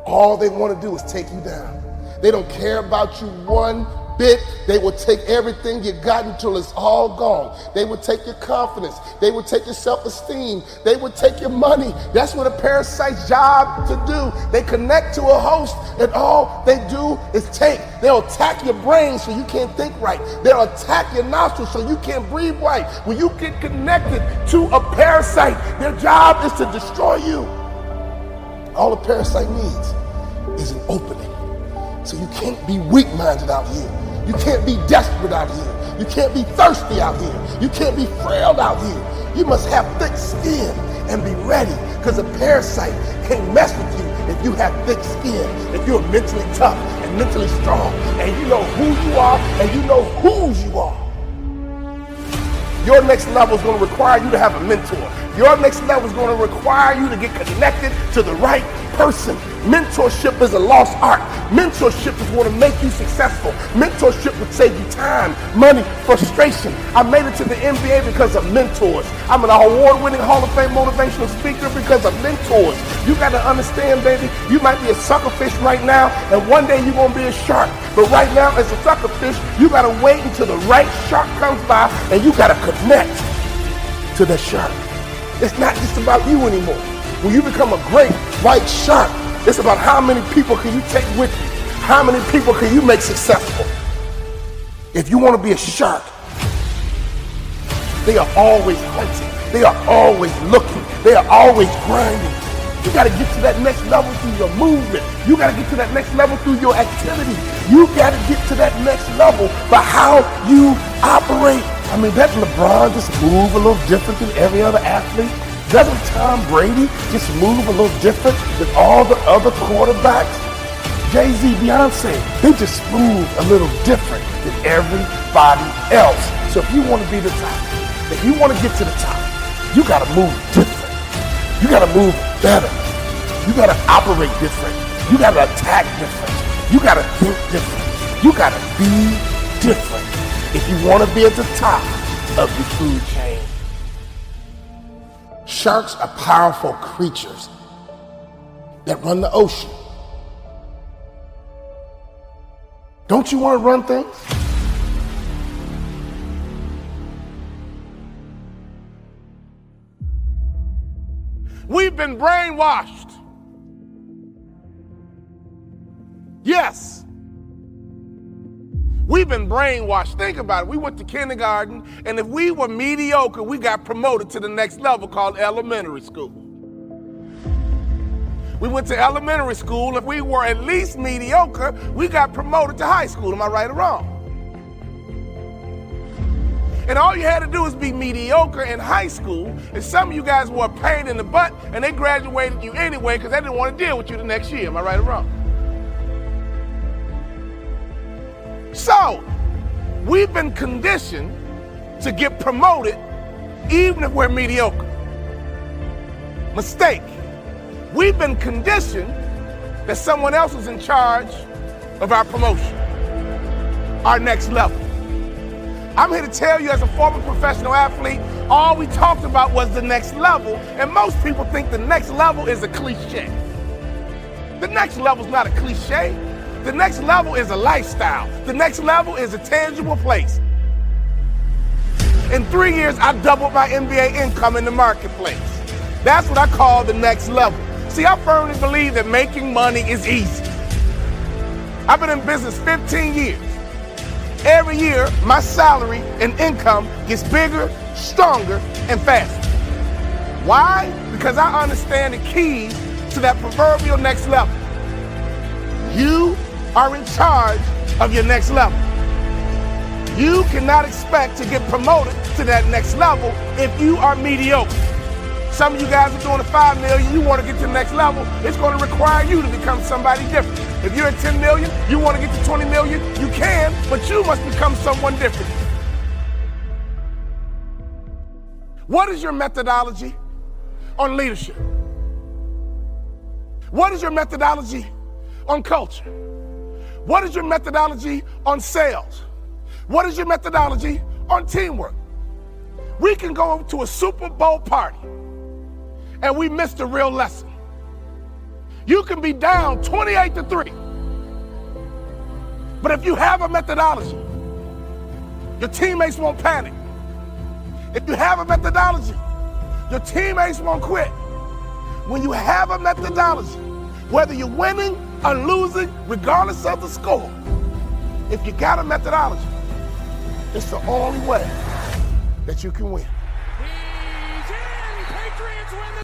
All they want to do is take you down. They don't care about you one bit. They will take everything you got until it's all gone. They will take your confidence. They will take your self-esteem. They will take your money. That's what a parasite's job to do. They connect to a host and all they do is take. They'll attack your brain so you can't think right. They'll attack your nostrils so you can't breathe right. When you get connected to a parasite, their job is to destroy you. All a parasite needs is an opening. So you can't be weak-minded out here. You can't be desperate out here. You can't be thirsty out here. You can't be frail out here. You must have thick skin and be ready, because a parasite can't mess with you if you have thick skin, if you're mentally tough and mentally strong, and you know who you are and you know whose you are. Your next level is going to require you to have a mentor. Your next level is going to require you to get connected to the right person. Mentorship is a lost art. Mentorship is going to make you successful. Mentorship would save you time, money, frustration. I made it to the NBA because of mentors. I'm an award-winning Hall of Fame motivational speaker because of mentors. You got to understand, baby, you might be a suckerfish right now, and one day you're going to be a shark. But right now, as a suckerfish, you got to wait until the right shark comes by, and you got to connect to the shark. It's not just about you anymore. When you become a great white shark, it's about how many people can you take with you? How many people can you make successful? If you want to be a shark, they are always hunting. They are always looking. They are always grinding. You got to get to that next level through your movement. You got to get to that next level through your activity. You got to get to that next level by how you operate. I mean, doesn't LeBron just move a little different than every other athlete? Doesn't Tom Brady just move a little different than all the other quarterbacks? Jay-Z, Beyonce, they just move a little different than everybody else. So if you want to be the top, if you want to get to the top, you got to move different. You got to move better. You got to operate different. You got to attack different. You got to think different. You got to be different if you want to be at the top of the food chain. Sharks are powerful creatures that run the ocean. Don't you want to run things? We've been brainwashed. Yes. We've been brainwashed. Think about it. We went to kindergarten, and if we were mediocre, we got promoted to the next level called elementary school. We went to elementary school. If we were at least mediocre, we got promoted to high school. Am I right or wrong? And all you had to do was be mediocre in high school, and some of you guys were a pain in the butt, and they graduated you anyway because they didn't want to deal with you the next year. Am I right or wrong? So, we've been conditioned to get promoted even if we're mediocre. Mistake. We've been conditioned that someone else is in charge of our promotion, our next level. I'm here to tell you, as a former professional athlete, all we talked about was the next level, and most people think the next level is a cliche. The next level is not a cliche. The next level is a lifestyle. The next level is a tangible place. In 3 years, I doubled my NBA income in the marketplace. That's what I call the next level. See, I firmly believe that making money is easy. I've been in business 15 years. Every year, my salary and income gets bigger, stronger, and faster. Why? Because I understand the keys to that proverbial next level. You are in charge of your next level. You cannot expect to get promoted to that next level if you are mediocre. Some of you guys are doing a $5 million, you want to get to the next level, it's going to require you to become somebody different. If you're at 10 million, you want to get to 20 million, you can, but you must become someone different. What is your methodology on leadership? What is your methodology on culture? What is your methodology on sales? What is your methodology on teamwork? We can go to a Super Bowl party and we missed the real lesson. You can be down 28-3. But if you have a methodology, your teammates won't panic. If you have a methodology, your teammates won't quit. When you have a methodology, whether you're winning or losing, regardless of the score, if you got a methodology, it's the only way that you can win. He's in! Patriots win the...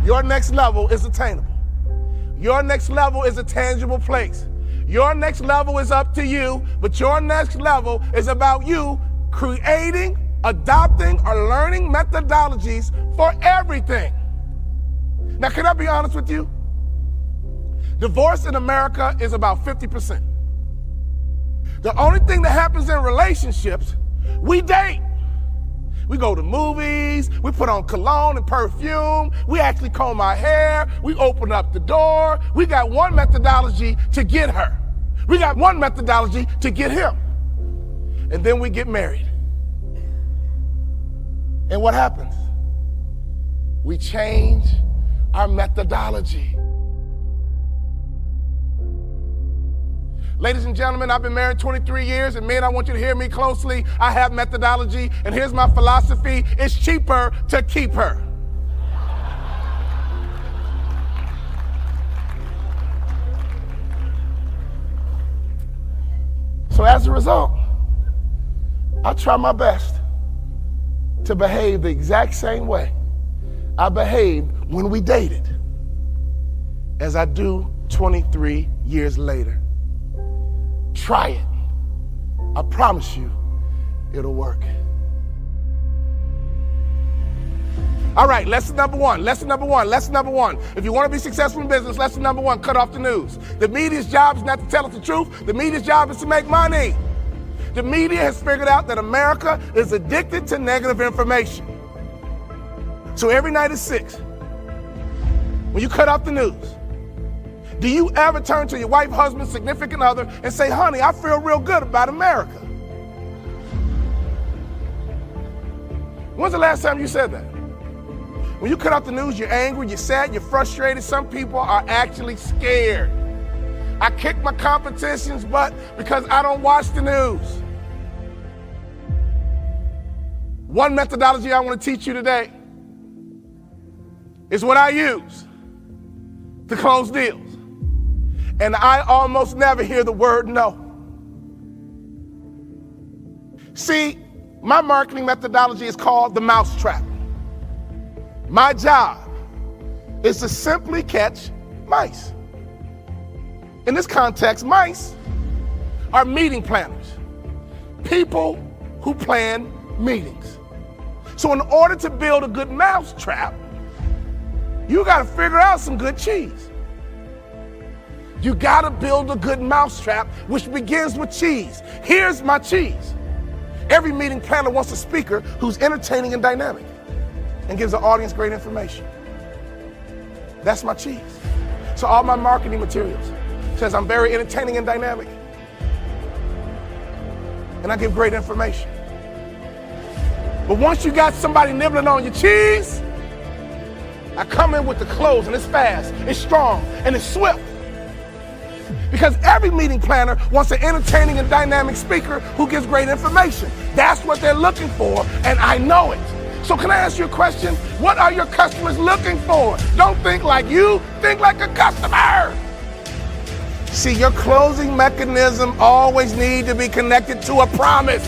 Your next level is attainable. Your next level is a tangible place. Your next level is up to you, but your next level is about you creating, adopting, or learning methodologies for everything. Now, can I be honest with you? Divorce in America is about 50%. The only thing that happens in relationships, we date. We go to movies, we put on cologne and perfume, we actually comb our hair, we open up the door. We got one methodology to get her. We got one methodology to get him. And then we get married. And what happens? We change our methodology. Ladies and gentlemen, I've been married 23 years, and men, I want you to hear me closely. I have methodology, and here's my philosophy. It's cheaper to keep her. So as a result, I try my best to behave the exact same way I behaved when we dated as I do 23 years later. Try it. I promise you, it'll work. All right, lesson number one. If you want to be successful in business, lesson number one, cut off the news. The media's job is not to tell us the truth. The media's job is to make money. The media has figured out that America is addicted to negative information. So every night at 6, when you cut off the news, do you ever turn to your wife, husband, significant other and say, honey, I feel real good about America? When's the last time you said that? When you cut off the news, you're angry, you're sad, you're frustrated. Some people are actually scared. I kick my competition's butt because I don't watch the news. One methodology I want to teach you today is what I use to close deals. And I almost never hear the word no. See, my marketing methodology is called the mousetrap. My job is to simply catch mice. In this context, mice are meeting planners, people who plan meetings. So in order to build a good mouse trap, you got to figure out some good cheese. You got to build a good mouse trap, which begins with cheese. Here's my cheese. Every meeting planner wants a speaker who's entertaining and dynamic and gives the audience great information. That's my cheese. So all my marketing materials says I'm very entertaining and dynamic, and I give great information. But once you got somebody nibbling on your cheese, I come in with the close, and it's fast, it's strong, and it's swift. Because every meeting planner wants an entertaining and dynamic speaker who gives great information. That's what they're looking for, and I know it. So can I ask you a question? What are your customers looking for? Don't think like you, think like a customer. See, your closing mechanism always need to be connected to a promise.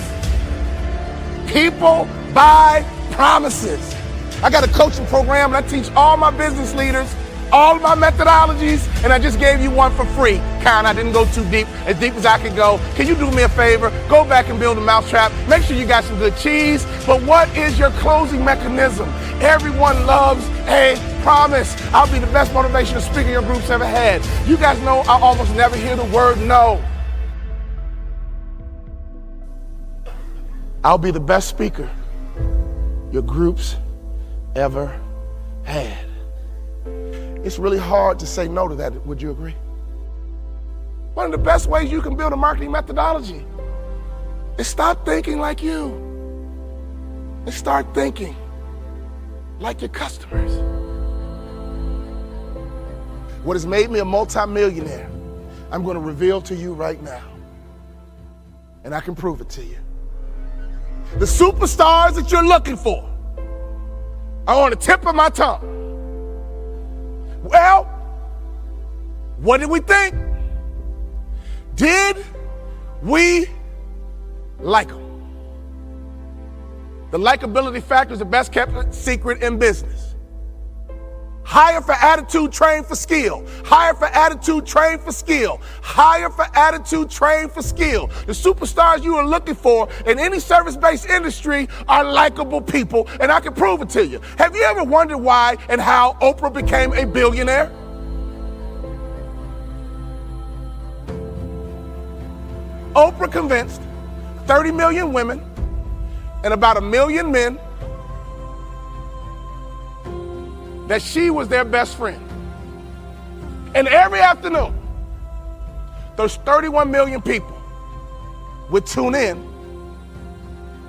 People buy promises. I got a coaching program and I teach all my business leaders all of my methodologies, and I just gave you one for free. Karen, I didn't go too deep as I could go. Can you do me a favor? Go back and build a mousetrap. Make sure you got some good cheese. But what is your closing mechanism? Everyone loves a promise. I'll be the best motivational speaker your group's ever had. You guys know I almost never hear the word no. I'll be the best speaker your group's ever had. It's really hard to say no to that, would you agree? One of the best ways you can build a marketing methodology is stop thinking like you and start thinking like your customers. What has made me a multimillionaire, I'm going to reveal to you right now, and I can prove it to you. The superstars that you're looking for are on the tip of my tongue. Well, what did we think? Did we like them? The likability factor is the best kept secret in business. Hire for attitude, train for skill. Hire for attitude, train for skill. Hire for attitude, train for skill. The superstars you are looking for in any service-based industry are likable people, and I can prove it to you. Have you ever wondered why and how Oprah became a billionaire? Oprah convinced 30 million women and about 1 million men that she was their best friend. And every afternoon, those 31 million people would tune in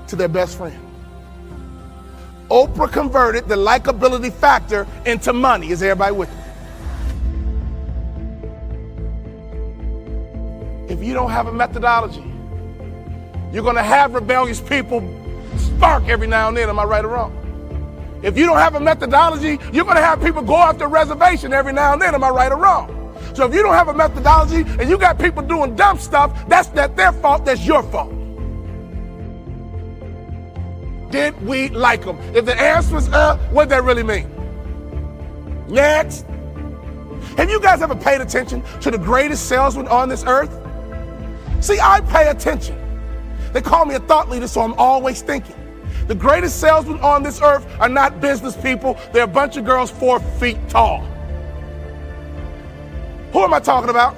to their best friend. Oprah converted the likability factor into money. Is everybody with me? If you don't have a methodology, you're gonna have rebellious people spark every now and then. Am I right or wrong? If you don't have a methodology, you're gonna have people go off the reservation every now and then. Am I right or wrong? So if you don't have a methodology and you got people doing dumb stuff, that's not their fault, that's your fault. Did we like them? If the answer was what does that really mean? Next. Have you guys ever paid attention to the greatest salesman on this earth? See, I pay attention. They call me a thought leader, so I'm always thinking. The greatest salesmen on this earth are not business people. They're a bunch of girls 4 feet tall. Who am I talking about?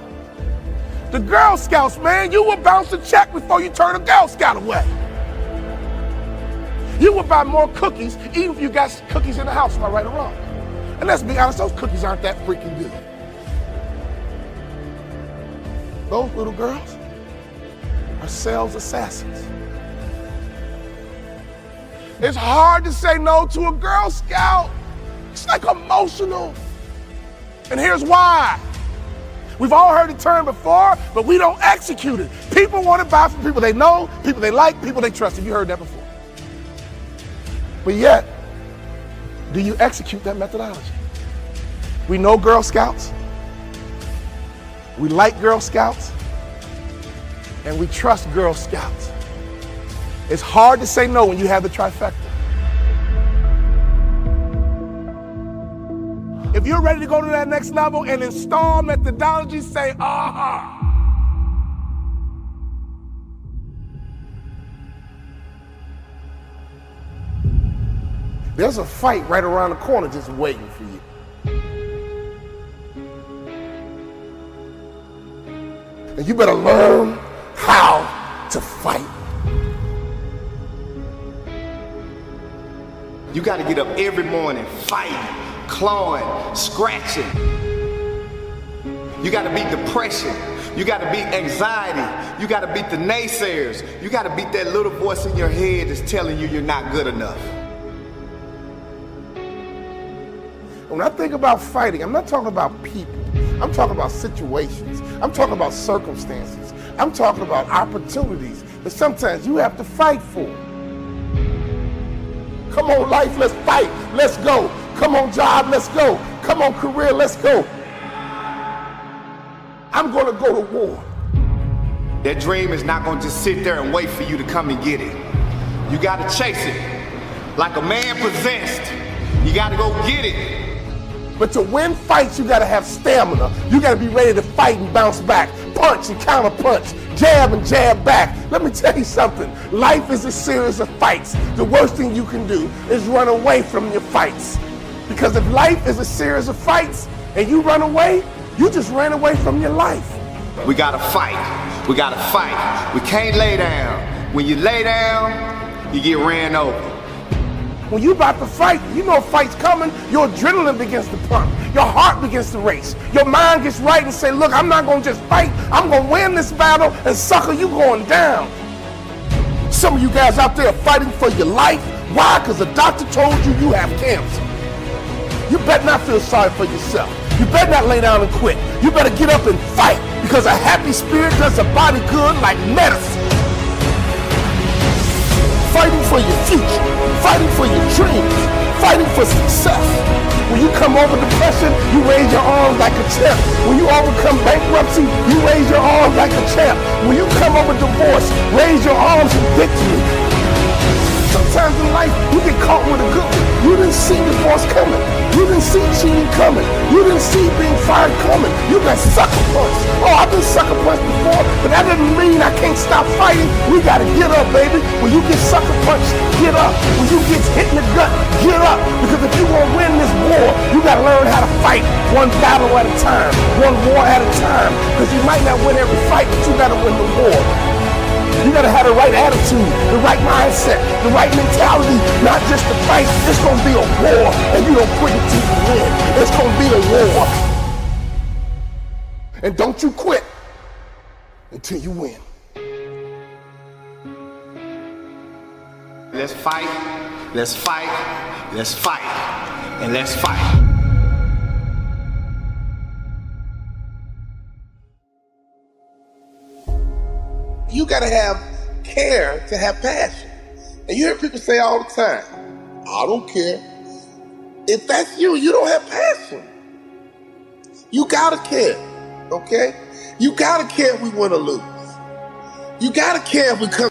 The Girl Scouts, man. You will bounce a check before you turn a Girl Scout away. You will buy more cookies even if you got cookies in the house. Am I right or wrong? And let's be honest, those cookies aren't that freaking good. Those little girls are sales assassins. It's hard to say no to a Girl Scout. It's like emotional. And here's why. We've all heard the term before, but we don't execute it. People want to buy from people they know, people they like, people they trust. Have you heard that before? But yet, do you execute that methodology? We know Girl Scouts. We like Girl Scouts. And we trust Girl Scouts. It's hard to say no when you have the trifecta. If If you're ready to go to that next level and install methodology, say, aha. There's a fight right around the corner just waiting for you. And you better learn how to fight. You got to get up every morning fighting, clawing, scratching. You got to beat depression. You got to beat anxiety. You got to beat the naysayers. You got to beat that little voice in your head that's telling you you're not good enough. When I think about fighting, I'm not talking about people. I'm talking about situations. I'm talking about circumstances. I'm talking about opportunities that sometimes you have to fight for. Come on, life, let's fight. Let's go. Come on, job, let's go. Come on, career, let's go. I'm going to go to war. That dream is not going to just sit there and wait for you to come and get it. You got to chase it. Like a man possessed, you got to go get it. But to win fights, you got to have stamina. You got to be ready to fight and bounce back, punch and counter punch, jab and jab back. Let me tell you something. Life is a series of fights. The worst thing you can do is run away from your fights. Because if life is a series of fights and you run away, you just ran away from your life. We got to fight. We got to fight. We can't lay down. When you lay down, you get ran over. When you about to fight, you know a fight's coming, your adrenaline begins to pump. Your heart begins to race. Your mind gets right and say, look, I'm not going to just fight. I'm going to win this battle, and sucker, you going down. Some of you guys out there are fighting for your life. Why? Because the doctor told you you have cancer. You better not feel sorry for yourself. You better not lay down and quit. You better get up and fight, because a happy spirit does a body good like medicine. Fighting for your future, fighting for your dreams, fighting for success. When you come over depression, you raise your arms like a champ. When you overcome bankruptcy, you raise your arms like a champ. When you come over divorce, raise your arms in victory. Sometimes in life, you get caught with a good one. You didn't see divorce coming. You didn't see cheating coming. You didn't see being fired coming. You got sucker punched. Oh, I've been sucker punched before, but that doesn't mean I can't stop fighting. We gotta get up, baby. When you get sucker punched, get up. When you get hit in the gut, get up. Because if you want to win this war, you gotta learn how to fight one battle at a time, one war at a time. Because you might not win every fight, but you gotta win the war. You gotta have the right attitude, the right mindset, the right mentality, not just to fight. It's gonna be a war, and you don't quit until you win. It's gonna be a war. And don't you quit until you win. Let's fight, let's fight, let's fight, and let's fight. You gotta have care to have passion. And you hear people say all the time, I don't care. If that's you, you don't have passion. You gotta care, okay? You gotta care if we win or lose. You gotta care if we come.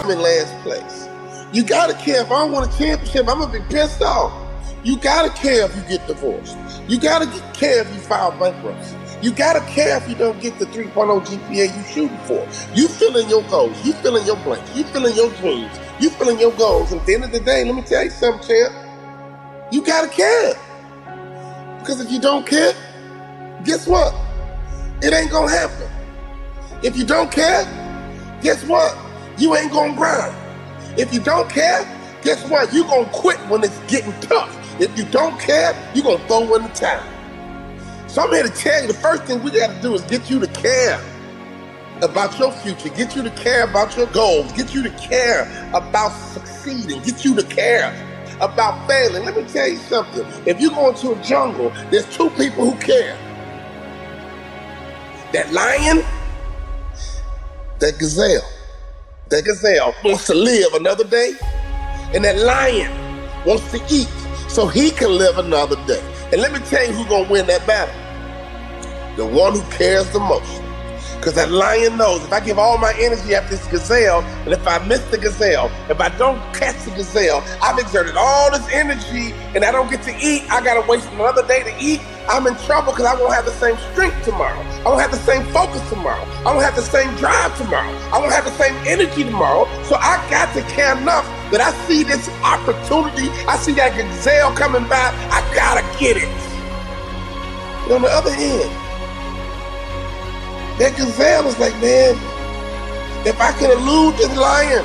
I'm in last place. You gotta care. If I don't win a championship, I'm gonna be pissed off. You gotta care if you get divorced. You gotta care if you file bankruptcy. You gotta care if you don't get the 3.0 GPA you shooting for. You fill in your goals. You fill in your blanks. You fill in your dreams. You fill in your goals. And at the end of the day, let me tell you something, champ. You gotta care. Because if you don't care, guess what? It ain't gonna happen. If you don't care, guess what? You ain't gonna grind. If you don't care, guess what? You gonna quit when it's getting tough. If you don't care, you gonna throw in the towel. So I'm here to tell you, the first thing we gotta do is get you to care about your future, get you to care about your goals, get you to care about succeeding, get you to care about failing. Let me tell you something. If you go into a jungle, there's two people who care. That lion, that gazelle. That gazelle wants to live another day, and that lion wants to eat so he can live another day. And let me tell you who's gonna win that battle. The one who cares the most. Because that lion knows if I give all my energy after this gazelle, and if I miss the gazelle, if I don't catch the gazelle, I've exerted all this energy and I don't get to eat, I gotta waste another day to eat, I'm in trouble because I won't have the same strength tomorrow. I won't have the same focus tomorrow. I won't have the same drive tomorrow. I won't have the same energy tomorrow. So I got to care enough that I see this opportunity, I see that gazelle coming by, I gotta get it. And on the other hand, that gazelle is like, man, if I can elude this lion,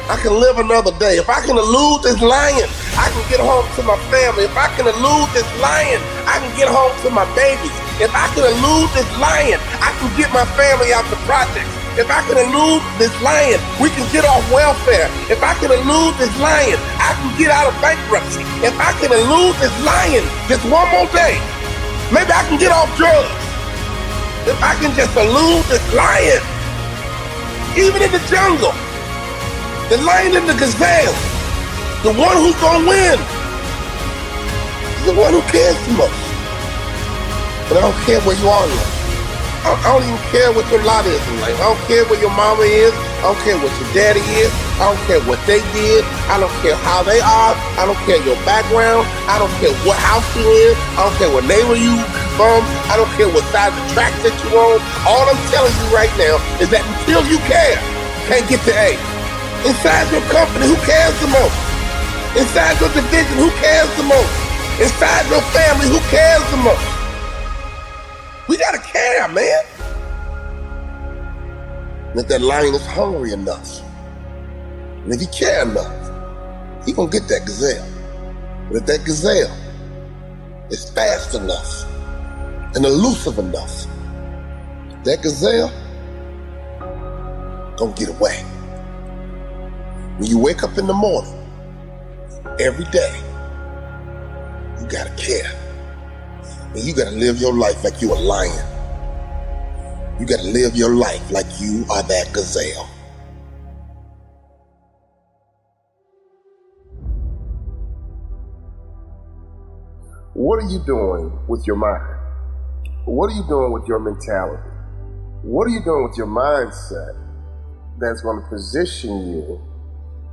I can live another day. If I can elude this lion, I can get home to my family. If I can elude this lion, I can get home to my babies. If I can elude this lion, I can get my family out the projects. If I can elude this lion, we can get off welfare. If I can elude this lion, I can get out of bankruptcy. If I can elude this lion just one more day, maybe I can get off drugs. If I can just elude this lion, even in the jungle, the lion and the gazelle, the one who's gonna win is the one who cares the most. But I don't care where you are in life. I don't even care what your lot is in life. I don't care where your mama is. I don't care what your daddy is. I don't care what they did. I don't care how they are. I don't care your background. I don't care what house you're in. I don't care what neighbor you from. I don't care what side of the track that you're on. All I'm telling you right now is that until you care, you can't get to A. Inside your company, who cares the most? Inside your division, who cares the most? Inside your family, who cares the most? We gotta care, man. And if that lion is hungry enough, and if he care enough, he gonna get that gazelle. But if that gazelle is fast enough and elusive enough, that gazelle gonna get away. When you wake up in the morning, every day, you gotta care. And you gotta live your life like you a lion. You gotta live your life like you are that gazelle. What are you doing with your mind? What are you doing with your mentality? What are you doing with your mindset that's going to position you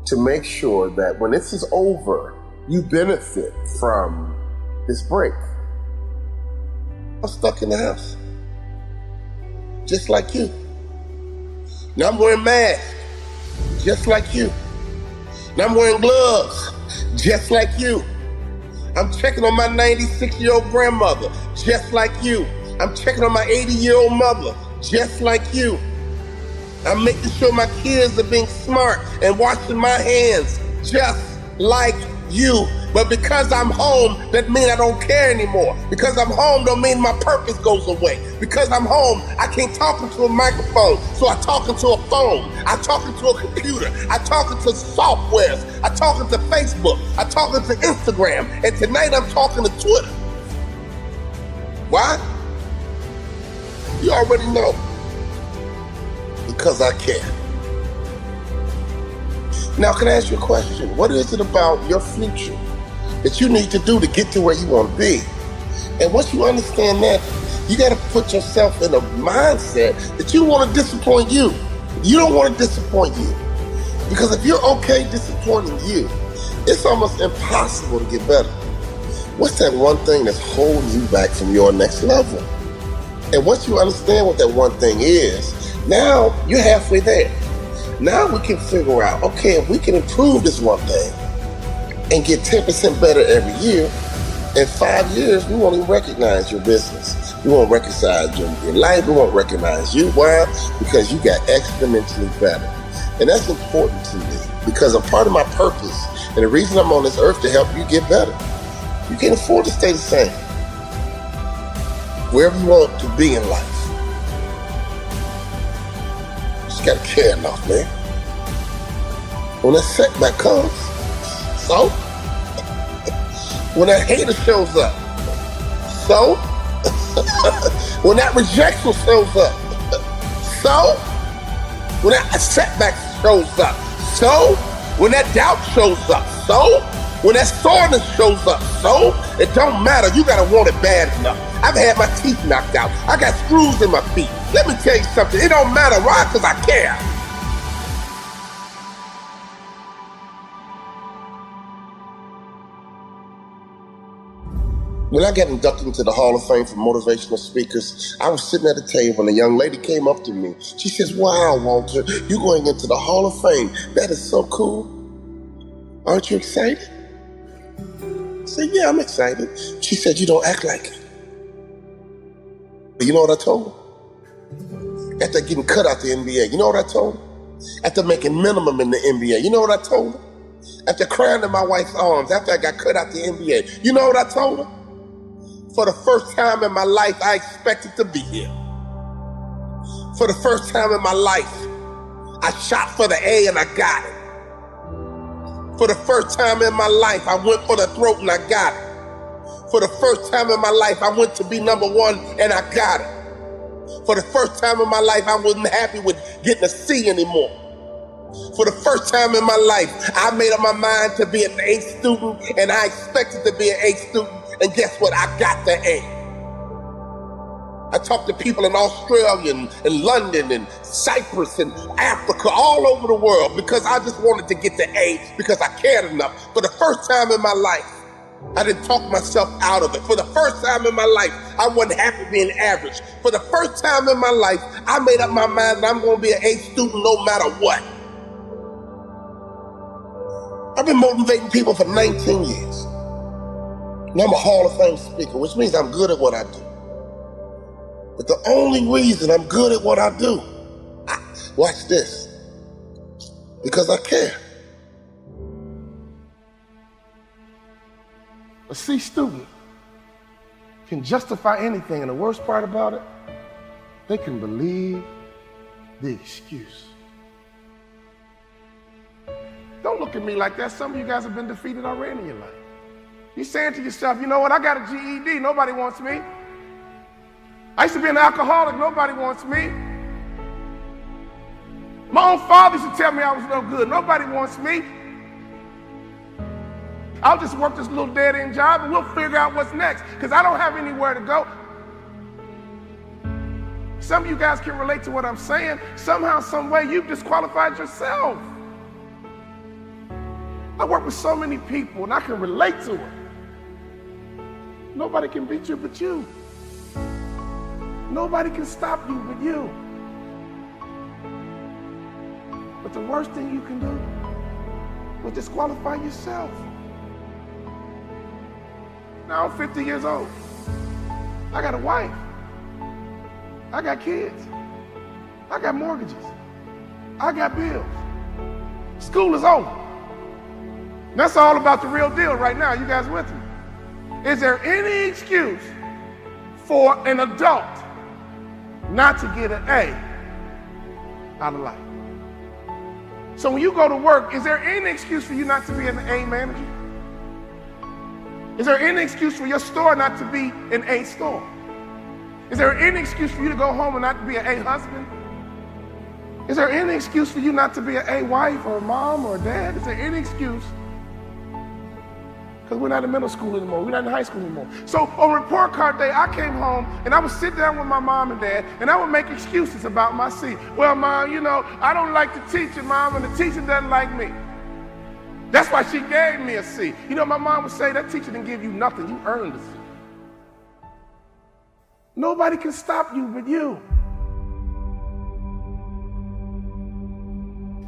to make sure that when this is over, you benefit from this break? I'm stuck in the house, just like you. Now I'm wearing masks, just like you. Now I'm wearing gloves, just like you. I'm checking on my 96-year-old grandmother, just like you. I'm checking on my 80-year-old mother, just like you. I'm making sure my kids are being smart and washing my hands, just like you. But because I'm home, that means I don't care anymore. Because I'm home don't mean my purpose goes away. Because I'm home, I can't talk into a microphone, so I talk into a phone. I talk into a computer. I talk into softwares. I talk into Facebook. I talk into Instagram. And tonight I'm talking to Twitter. Why? You already know. Because I care. Now, can I ask you a question? What is it about your future that you need to do to get to where you want to be? And once you understand that, you got to put yourself in a mindset that you want to disappoint you. You don't want to disappoint you. Because if you're okay disappointing you, it's almost impossible to get better. What's that one thing that's holding you back from your next level? And once you understand what that one thing is, now you're halfway there. Now we can figure out, okay, if we can improve this one thing and get 10% better every year, in 5 years, we won't even recognize your business. We won't recognize your life. We won't recognize you. Why? Because you got exponentially better. And that's important to me because a part of my purpose and the reason I'm on this earth to help you get better. You can't afford to stay the same. Wherever you want to be in life. You just gotta care enough, man. When that setback comes, so? When that hater shows up, so? When that rejection shows up, so? When that setback shows up, so? When that doubt shows up, so? When that soreness shows up, so? It don't matter, you gotta want it bad enough. I've had my teeth knocked out. I got screws in my feet. Let me tell you something, it don't matter, why? Because I care. When I got inducted into the Hall of Fame for motivational speakers, I was sitting at a table and a young lady came up to me. She says, "Wow, Walter, you're going into the Hall of Fame. That is so cool. Aren't you excited?" I said, "Yeah, I'm excited." She said, "You don't act like it." But you know what I told her? After getting cut out the NBA, you know what I told her? After making minimum in the NBA, you know what I told her? After crying in my wife's arms, after I got cut out the NBA, you know what I told her? For the first time in my life, I expected to be here. For the first time in my life, I shot for the A and I got it. For the first time in my life, I went for the throat and I got it. For the first time in my life, I went to be number one and I got it. For the first time in my life, I wasn't happy with getting a C anymore. For the first time in my life, I made up my mind to be an A student and I expected to be an A student. And guess what? I got the A. I talked to people in Australia and London and Cyprus and Africa, all over the world, because I just wanted to get the A because I cared enough. For the first time in my life, I didn't talk myself out of it. For the first time in my life, I wasn't happy being average. For the first time in my life, I made up my mind that I'm going to be an A student no matter what. I've been motivating people for 19 years. And I'm a Hall of Fame speaker, which means I'm good at what I do. But the only reason I'm good at what I do, watch this, because I care. A C student can justify anything, and the worst part about it, they can believe the excuse. Don't look at me like that. Some of you guys have been defeated already in your life. You're saying to yourself, you know what, I got a GED, nobody wants me. I used to be an alcoholic, nobody wants me. My own father used to tell me I was no good, nobody wants me. I'll just work this little dead-end job and we'll figure out what's next, because I don't have anywhere to go. Some of you guys can relate to what I'm saying. Somehow, some way, you've disqualified yourself. I work with so many people and I can relate to it. Nobody can beat you but you. Nobody can stop you but you. But the worst thing you can do is disqualify yourself. Now I'm 50 years old. I got a wife. I got kids. I got mortgages. I got bills. School is over. That's all about the real deal right now. You guys with me? Is there any excuse for an adult not to get an A out of life? So when you go to work, is there any excuse for you not to be an A manager? Is there any excuse for your store not to be an A store? Is there any excuse for you to go home and not to be an A husband? Is there any excuse for you not to be an A wife or a mom or a dad? Is there any excuse Because we're not in middle school anymore. We're not in high school anymore. So on report card day, I came home and I would sit down with my mom and dad and I would make excuses about my C. Well, Mom, you know, I don't like the teacher, Mom, and the teacher doesn't like me. That's why she gave me a C. You know, my mom would say, that teacher didn't give you nothing. You earned a C. Nobody can stop you but you.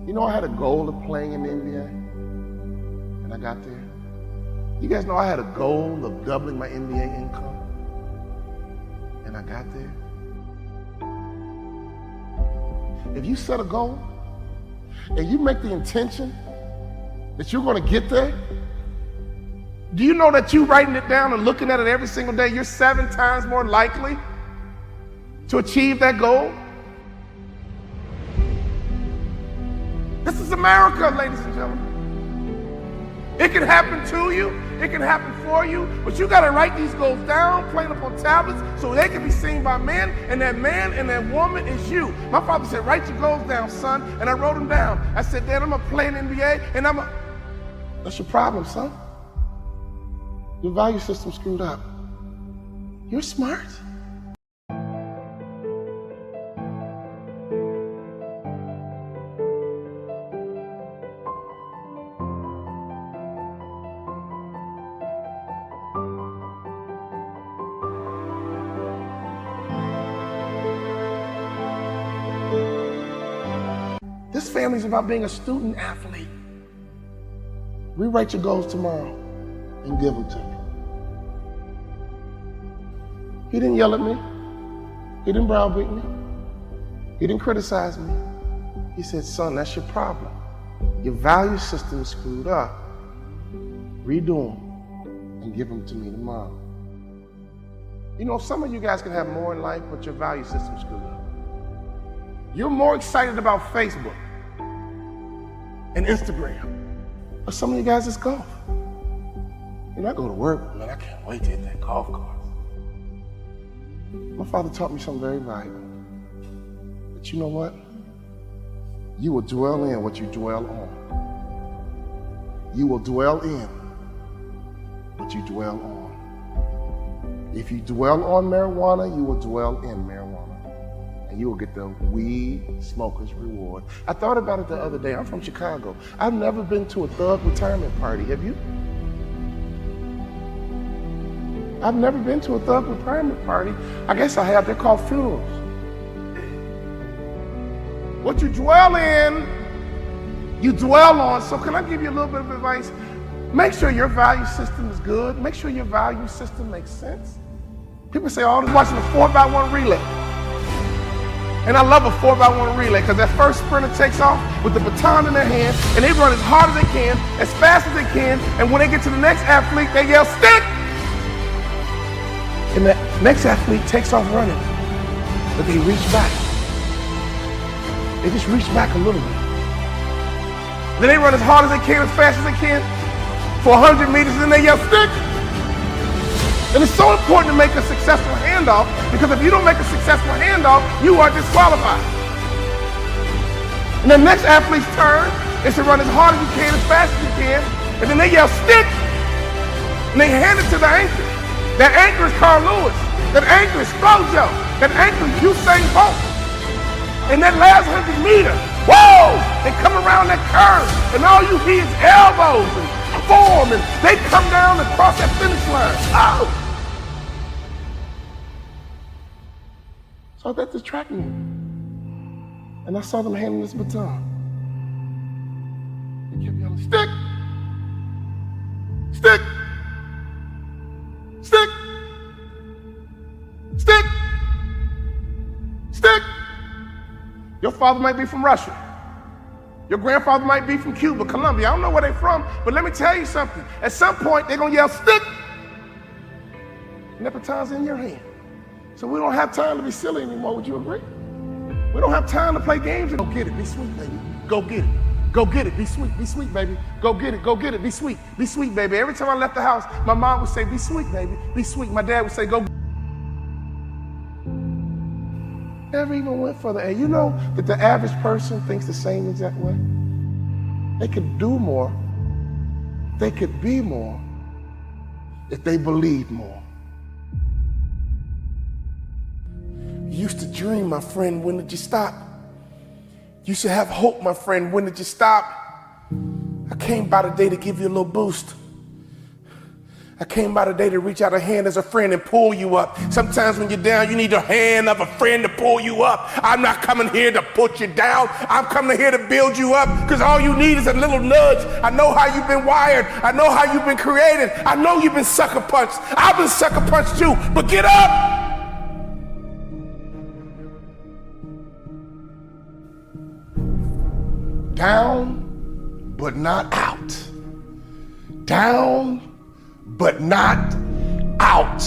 You know, I had a goal of playing in the NBA, and I got there. You guys know I had a goal of doubling my NBA income, and I got there. If you set a goal, and you make the intention that you're going to get there, do you know that you writing it down and looking at it every single day, you're 7 times more likely to achieve that goal? This is America, ladies and gentlemen. It can happen to you, it can happen for you, but you gotta write these goals down, plain up on tablets, so they can be seen by men, and that man and that woman is you. My father said, write your goals down, son, and I wrote them down. I said, Dad, I'm gonna play in the NBA, and That's your problem, son. Your value system screwed up. You're smart. This family's about being a student athlete. Rewrite your goals tomorrow and give them to me. He didn't yell at me. He didn't browbeat me. He didn't criticize me. He said, son, that's your problem. Your value system is screwed up. Redo them and give them to me tomorrow. You know, some of you guys can have more in life, but your value system's screwed up. You're more excited about Facebook and Instagram. But some of you guys, it's golf. You know, I go to work, man, I can't wait to hit that golf course. My father taught me something very valuable. But you know what? You will dwell in what you dwell on. You will dwell in what you dwell on. If you dwell on marijuana, you will dwell in marijuana. And you will get the weed smoker's reward. I thought about it the other day. I'm from Chicago. I've never been to a thug retirement party. Have you? I've never been to a thug retirement party. I guess I have. They're called funerals. What you dwell in, you dwell on. So can I give you a little bit of advice? Make sure your value system is good. Make sure your value system makes sense. People say, oh, I was watching a 4x1 relay. And I love a 4x1 relay because that first sprinter takes off with the baton in their hand and they run as hard as they can, as fast as they can, and when they get to the next athlete, they yell, stick! And the next athlete takes off running, but they reach back. They just reach back a little bit. Then they run as hard as they can, as fast as they can, for 100 meters, and then they yell, stick! And it's so important to make a successful handoff, because if you don't make a successful handoff, you are disqualified. And the next athlete's turn is to run as hard as you can, as fast as you can, and then they yell, stick! And they hand it to the anchor. That anchor is Carl Lewis. That anchor is Flojo. That anchor is Usain Bolt. And that last 100 meters, whoa! They come around that curve, and all you hear is elbows and form, and they come down and cross that finish line. Oh! So I was at this track meet, and I saw them handing this baton. They kept yelling, stick! Stick! Stick! Stick! Stick! Your father might be from Russia. Your grandfather might be from Cuba, Colombia. I don't know where they're from, but let me tell you something. At some point, they're going to yell, stick! And that baton's in your hand. So we don't have time to be silly anymore. Would you agree? We don't have time to play games. Go get it. Be sweet, baby. Go get it. Go get it. Be sweet. Be sweet, baby. Go get it. Go get it. Be sweet. Be sweet, baby. Every time I left the house, my mom would say, be sweet, baby. Be sweet. My dad would say, go. Never even went further. And you know that the average person thinks the same exact way? They could do more. They could be more. if they believed more. You used to dream, my friend, when did you stop? You should have hope, my friend, when did you stop? I came by today to give you a little boost. I came by today to reach out a hand as a friend and pull you up. Sometimes when you're down, you need a hand of a friend to pull you up. I'm not coming here to put you down. I'm coming here to build you up, because all you need is a little nudge. I know how you've been wired. I know how you've been created. I know you've been sucker punched. I've been sucker punched too, but get up. Down, but not out. Down, but not out.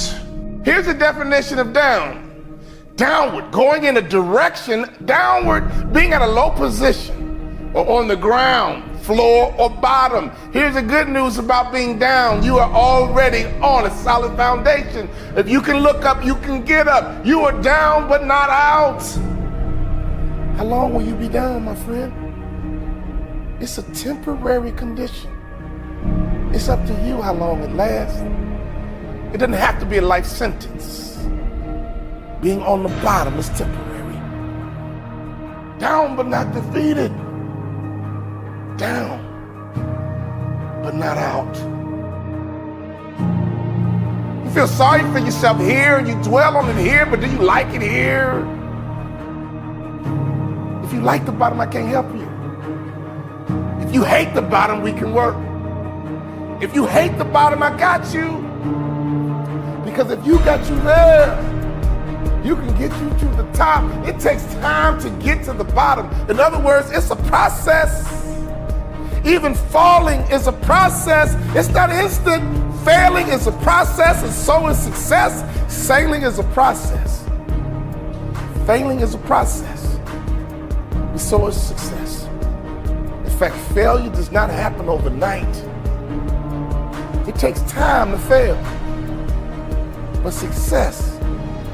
Here's the definition of down. Downward, going in a direction, downward, being at a low position or on the ground, floor or bottom. Here's the good news about being down. You are already on a solid foundation. If you can look up, you can get up. You are down, but not out. How long will you be down, my friend? It's a temporary condition. It's up to you how long it lasts. It doesn't have to be a life sentence. Being on the bottom is temporary. Down but not defeated. Down but not out. You feel sorry for yourself here and you dwell on it here, but do you like it here? If you like the bottom, I can't help you. If you hate the bottom, we can work. If you hate the bottom, I got you. Because if you got you there, you can get you to the top. It takes time to get to the bottom. In other words, it's a process. Even falling is a process. It's not instant. Failing is a process, and so is success. Sailing is a process. Failing is a process, and so is success. In fact, failure does not happen overnight. It takes time to fail. But success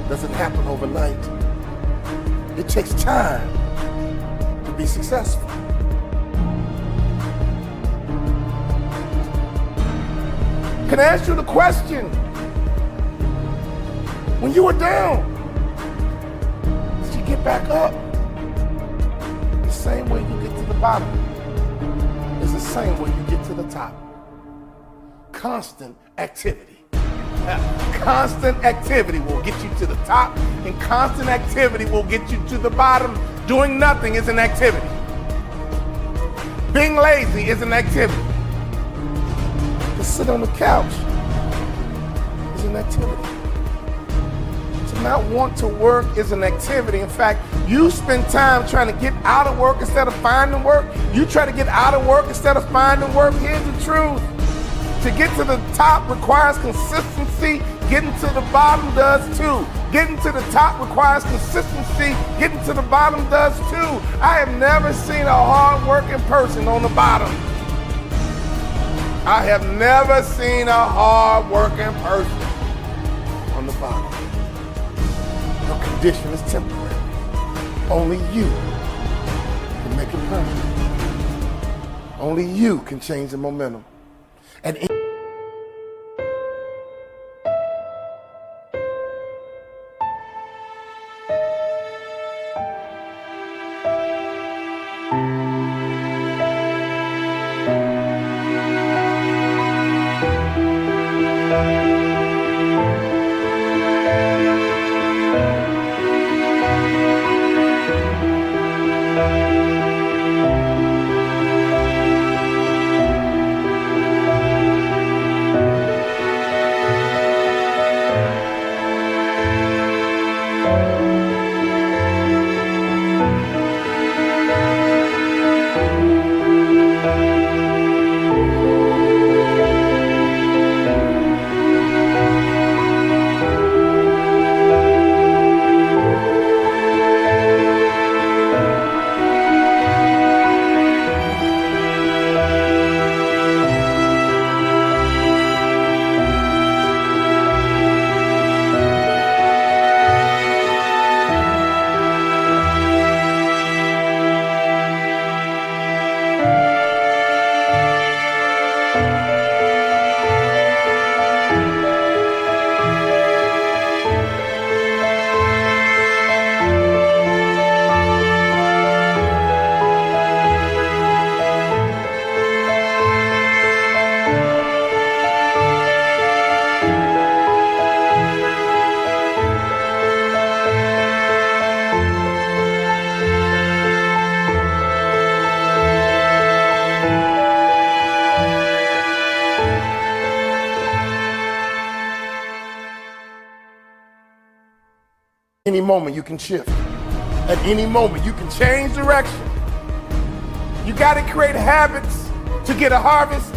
doesn't happen overnight. It takes time to be successful. Can I ask you the question? When you were down, did you get back up? The same way you get to the bottom is the same way you get to the top. Constant activity. Constant activity will get you to the top, and constant activity will get you to the bottom. Doing nothing is an activity. Being lazy is an activity. To sit on the couch is an activity. To not want to work is an activity. In fact, you spend time trying to get out of work instead of finding work. You try to get out of work instead of finding work. Here's the truth. To get to the top requires consistency. Getting to the bottom does too. Getting to the top requires consistency. Getting to the bottom does too. I have never seen a hard-working person on the bottom. I have never seen a hard-working person on the bottom. Your condition is temporary. Only you can make it permanent. Only you can change the momentum. And Any moment you can shift. At any moment you can change direction. You gotta create habits to get a harvest.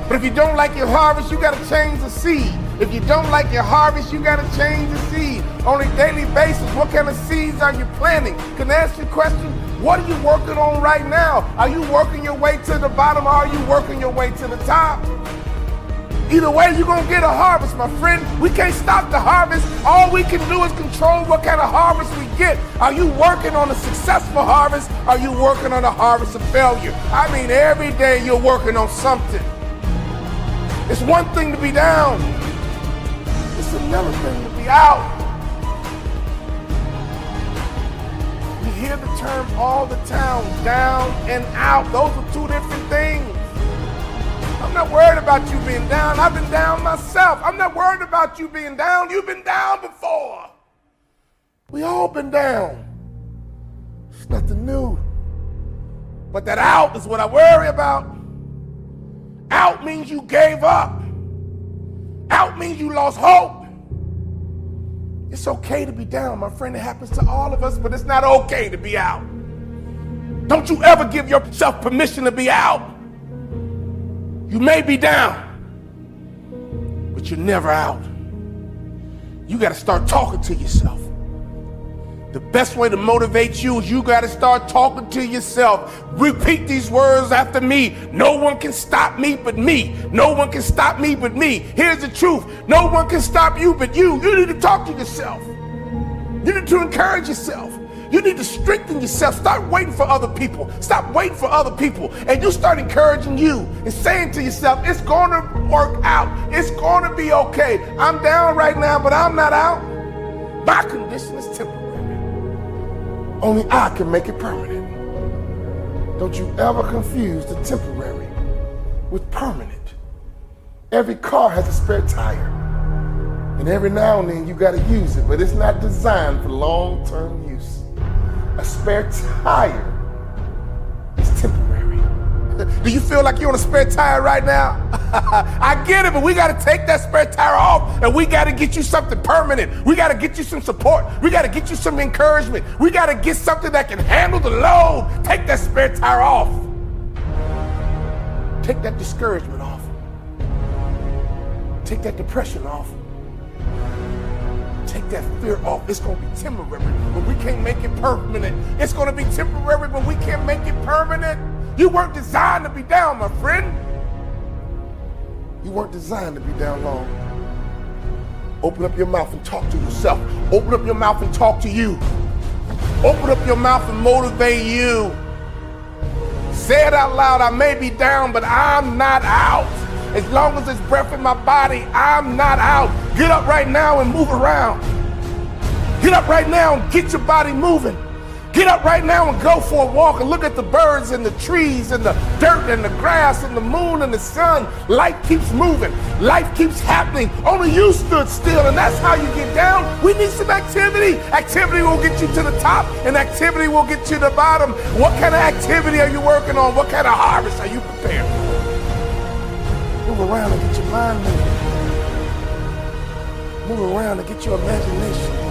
But if you don't like your harvest, you gotta change the seed. If you don't like your harvest, you gotta change the seed. On a daily basis, what kind of seeds are you planting? Can I ask you a question? What are you working on right now? Are you working your way to the bottom or are you working your way to the top? Either way, you're gonna get a harvest, my friend. We can't stop the harvest. All we can do is control what kind of harvest we get. Are you working on a successful harvest? Are you working on a harvest of failure? I mean, every day you're working on something. It's one thing to be down. It's another thing to be out. You hear the term all the time, down and out. Those are two different things. I'm not worried about you being down. I've been down myself. I'm not worried about you being down. You've been down before. We all been down. It's nothing new. But that out is what I worry about. Out means you gave up. Out means you lost hope. It's okay to be down, my friend. It happens to all of us, but it's not okay to be out. Don't you ever give yourself permission to be out. You may be down, but you're never out. You got to start talking to yourself. The best way to motivate you is you got to start talking to yourself. Repeat these words after me. No one can stop me but me. No one can stop me but me. Here's the truth. No one can stop you but you. You need to talk to yourself. You need to encourage yourself. You need to strengthen yourself. Stop waiting for other people. Stop waiting for other people. And you start encouraging you and saying to yourself, it's going to work out. It's going to be okay. I'm down right now, but I'm not out. My condition is temporary. Only I can make it permanent. Don't you ever confuse the temporary with permanent. Every car has a spare tire. And every now and then you got to use it, but it's not designed for long-term use. A spare tire is temporary. Do you feel like you're on a spare tire right now? I get it, but we got to take that spare tire off and we got to get you something permanent. We got to get you some support. We got to get you some encouragement. We got to get something that can handle the load. Take that spare tire off. Take that discouragement off. Take that depression off. Take that fear off. It's going to be temporary, but we can't make it permanent. It's going to be temporary, but we can't make it permanent. You weren't designed to be down, my friend. You weren't designed to be down long. Open up your mouth and talk to yourself. Open up your mouth and talk to you. Open up your mouth and motivate you. Say it out loud. I may be down, but I'm not out. As long as there's breath in my body, I'm not out. Get up right now and move around. Get up right now and get your body moving. Get up right now and go for a walk and look at the birds and the trees and the dirt and the grass and the moon and the sun. Life keeps moving. Life keeps happening. Only you stood still, and that's how you get down. We need some activity. Activity will get you to the top, and activity will get you to the bottom. What kind of activity are you working on? What kind of harvest are you prepared for? Move around and get your mind moving. Move around and get your imagination moving.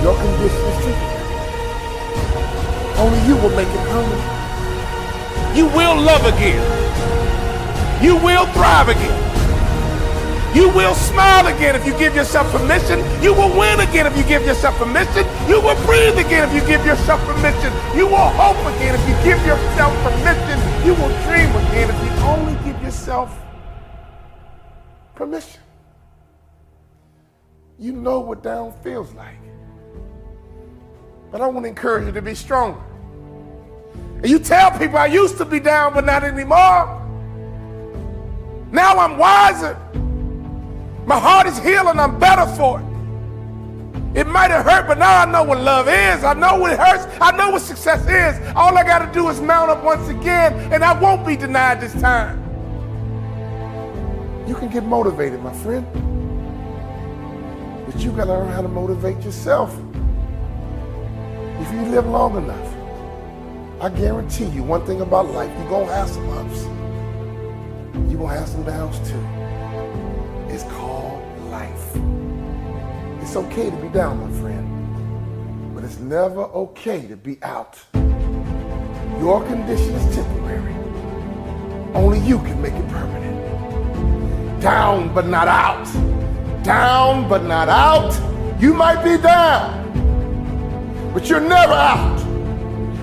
Your condition is temporary. Only you will make it permanent. You will love again. You will thrive again. You will smile again if you give yourself permission. You will win again if you give yourself permission. You will breathe again if you give yourself permission. You will hope again if you give yourself permission. You will dream again if you only give yourself permission. You know what down feels like. But I want to encourage you to be stronger. And you tell people I used to be down, but not anymore. Now I'm wiser. My heart is healing. I'm better for it. It might have hurt, but now I know what love is. I know what it hurts. I know what success is. All I got to do is mount up once again, and I won't be denied this time. You can get motivated, my friend. But you got to learn how to motivate yourself. If you live long enough, I guarantee you one thing about life, you're going to have some ups. You're going to have some downs too. It's called life. It's okay to be down, my friend, but it's never okay to be out. Your condition is temporary. Only you can make it permanent. Down, but not out. Down, but not out. You might be down, but you're never out.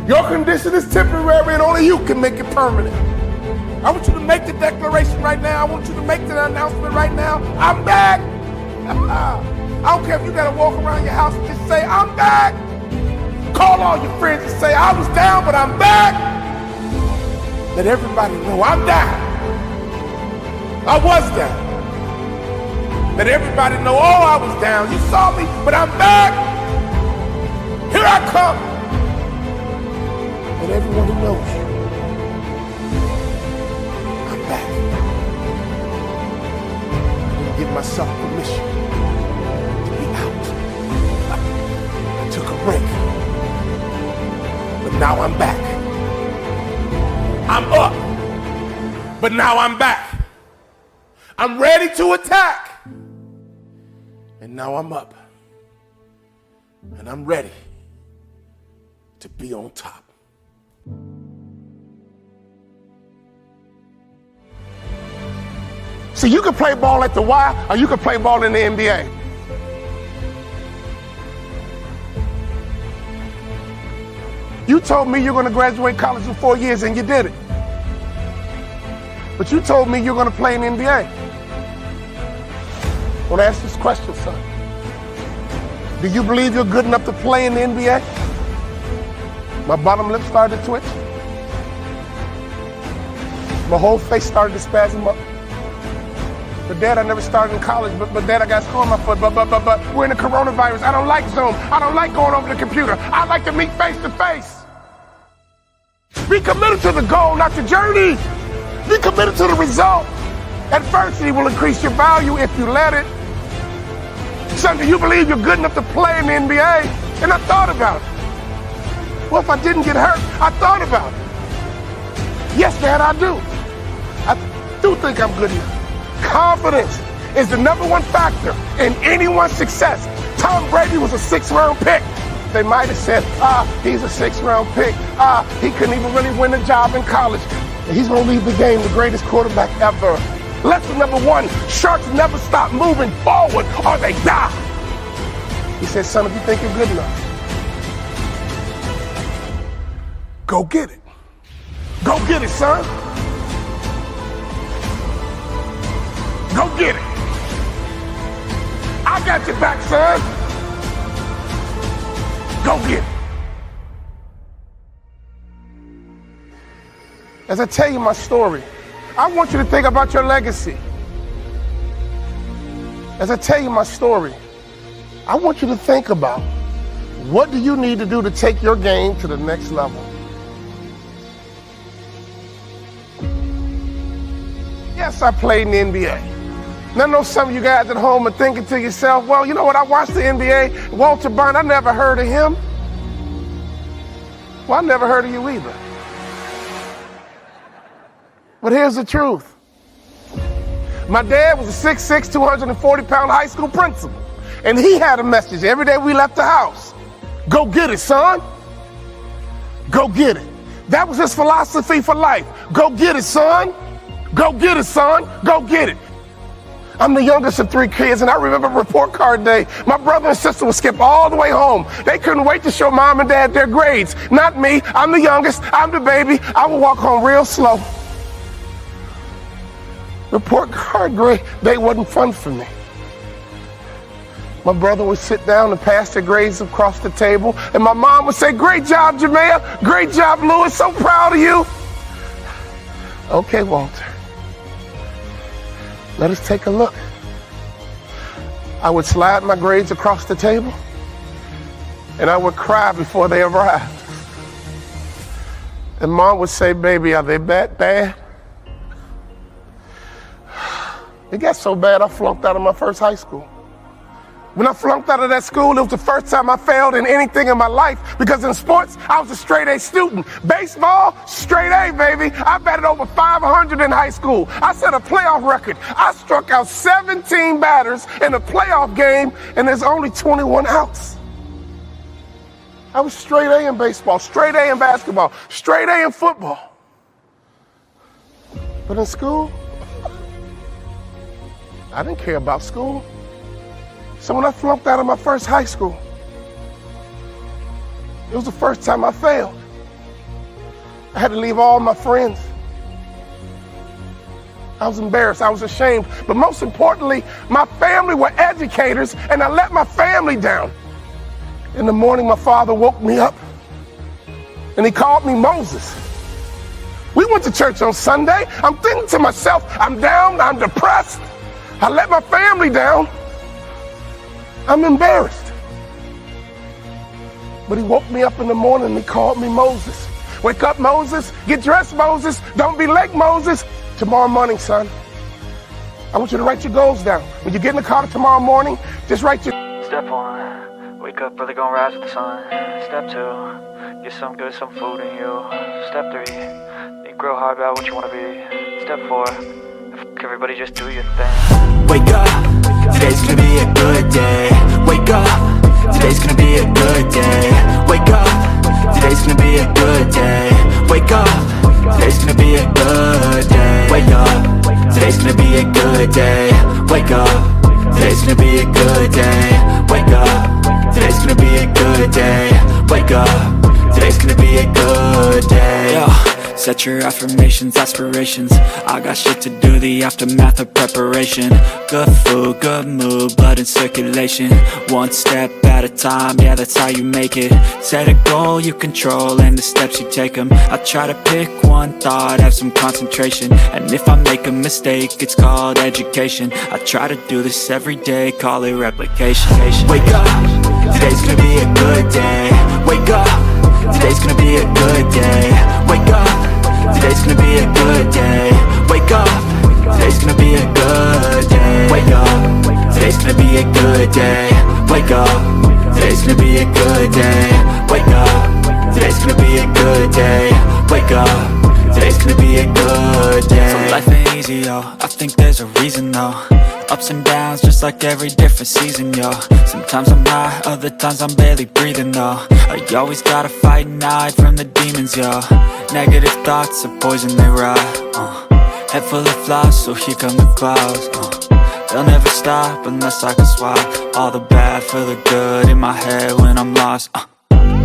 Your condition is temporary and only you can make it permanent. I want you to make the declaration right now. I want you to make the announcement right now. I'm back. I don't care if you gotta walk around your house and just say, I'm back. Call all your friends and say, I was down, but I'm back. Let everybody know I'm down. I was down. Let everybody know, oh, I was down. You saw me, but I'm back. Here I come. Let everyone who knows you, I'm back. I didn't give myself permission to be out. I took a break. But now I'm back. I'm up. But now I'm back. I'm ready to attack. And now I'm up. And I'm ready to be on top. So you can play ball at the Y or you can play ball in the NBA. You told me you're going to graduate college in 4 years and you did it. But you told me you're going to play in the NBA. I want to ask this question, son. Do you believe you're good enough to play in the NBA? My bottom lip started to twitch. My whole face started to spasm up. But Dad, I never started in college, but Dad, I got score on my foot, but we're in the coronavirus. I don't like Zoom. I don't like going over the computer. I like to meet face to face. Be committed to the goal, not the journey. Be committed to the result. Adversity will increase your value if you let it. Son, do you believe you're good enough to play in the NBA? And I thought about it. Well, if I didn't get hurt, I thought about it. Yes, Dad, I do. I do think I'm good enough. Confidence is the #1 factor in anyone's success. Tom Brady was a 6th-round pick. They might have said, he's a 6th-round pick. He couldn't even really win a job in college. And he's going to leave the game the greatest quarterback ever. Lesson #1, sharks never stop moving forward or they die. He said, son, if you think you're good enough, go get it. Go get it, son. Go get it. I got your back, son. Go get it. As I tell you my story, I want you to think about your legacy. As I tell you my story, I want you to think about what do you need to do to take your game to the next level. Yes, I played in the NBA. Now I know some of you guys at home are thinking to yourself, well, you know what, I watched the NBA, Walter Bond, I never heard of him. Well, I never heard of you either. But here's the truth. My dad was a 6'6", 240-pound high school principal, and he had a message every day we left the house. Go get it, son. Go get it. That was his philosophy for life. Go get it, son. Go get it, son. Go get it. I'm the youngest of 3 kids, and I remember report card day. My brother and sister would skip all the way home. They couldn't wait to show mom and dad their grades. Not me. I'm the youngest. I'm the baby. I would walk home real slow. Report card day wasn't fun for me. My brother would sit down and pass the grades across the table, and my mom would say, great job, Jamea. Great job, Louis. So proud of you. Okay, Walter. Let us take a look. I would slide my grades across the table, and I would cry before they arrived. And Mom would say, baby, are they bad? It got so bad I flunked out of my first high school. When I flunked out of that school, it was the first time I failed in anything in my life, because in sports, I was a straight A student. Baseball, straight A, baby. I batted over 500 in high school. I set a playoff record. I struck out 17 batters in a playoff game, and there's only 21 outs. I was straight A in baseball, straight A in basketball, straight A in football. But in school, I didn't care about school. So when I flunked out of my first high school, it was the first time I failed. I had to leave all my friends. I was embarrassed, I was ashamed, but most importantly, my family were educators, and I let my family down. In the morning, my father woke me up, and he called me Moses. We went to church on Sunday. I'm thinking to myself, I'm down, I'm depressed. I let my family down. I'm embarrassed. But he woke me up in the morning and he called me Moses. Wake up, Moses. Get dressed, Moses. Don't be late, Moses. Tomorrow morning, son, I want you to write your goals down. When you get in the car tomorrow morning, just write your... Step 1, wake up early, gonna rise with the sun. Step 2, get some good, some food in you. Step 3, think real hard about what you wanna be. Step 4, everybody just do your thing. Wake up, today's gonna be a good day. Wake up, today's gonna be a good day. Wake up, today's gonna be a good day. Wake up, today's gonna be a good day. Wake up, today's gonna be a good day. Wake up, today's gonna be a good day. Wake up, today's gonna be a good day. Wake up, today's gonna be a good day. Yo, set your affirmations, aspirations. I got shit to do, the aftermath of preparation. Good food, good mood, blood in circulation. One step at a time, yeah, that's how you make it. Set a goal you control and the steps you take them. I try to pick one thought, have some concentration. And if I make a mistake, it's called education. I try to do this every day, call it replication. Wake up, today's gonna be a good day. Wake up, today's gonna be a good day. Wake up, today's gonna be a good day. Wake up, today's gonna be a good day. Wake up, today's gonna be a good day. Wake up, today's gonna be a good day. Wake up, today's gonna be a good day. Wake up, today's gonna be a good day. So life ain't easy, yo, I think there's a reason though. Ups and downs, just like every different season, yo. Sometimes I'm high, other times I'm barely breathing, though. I always gotta fight and hide from the demons, yo. Negative thoughts are poison, they rot. Head full of flies, so here come the clouds. They'll never stop unless I can swap all the bad for the good in my head when I'm lost.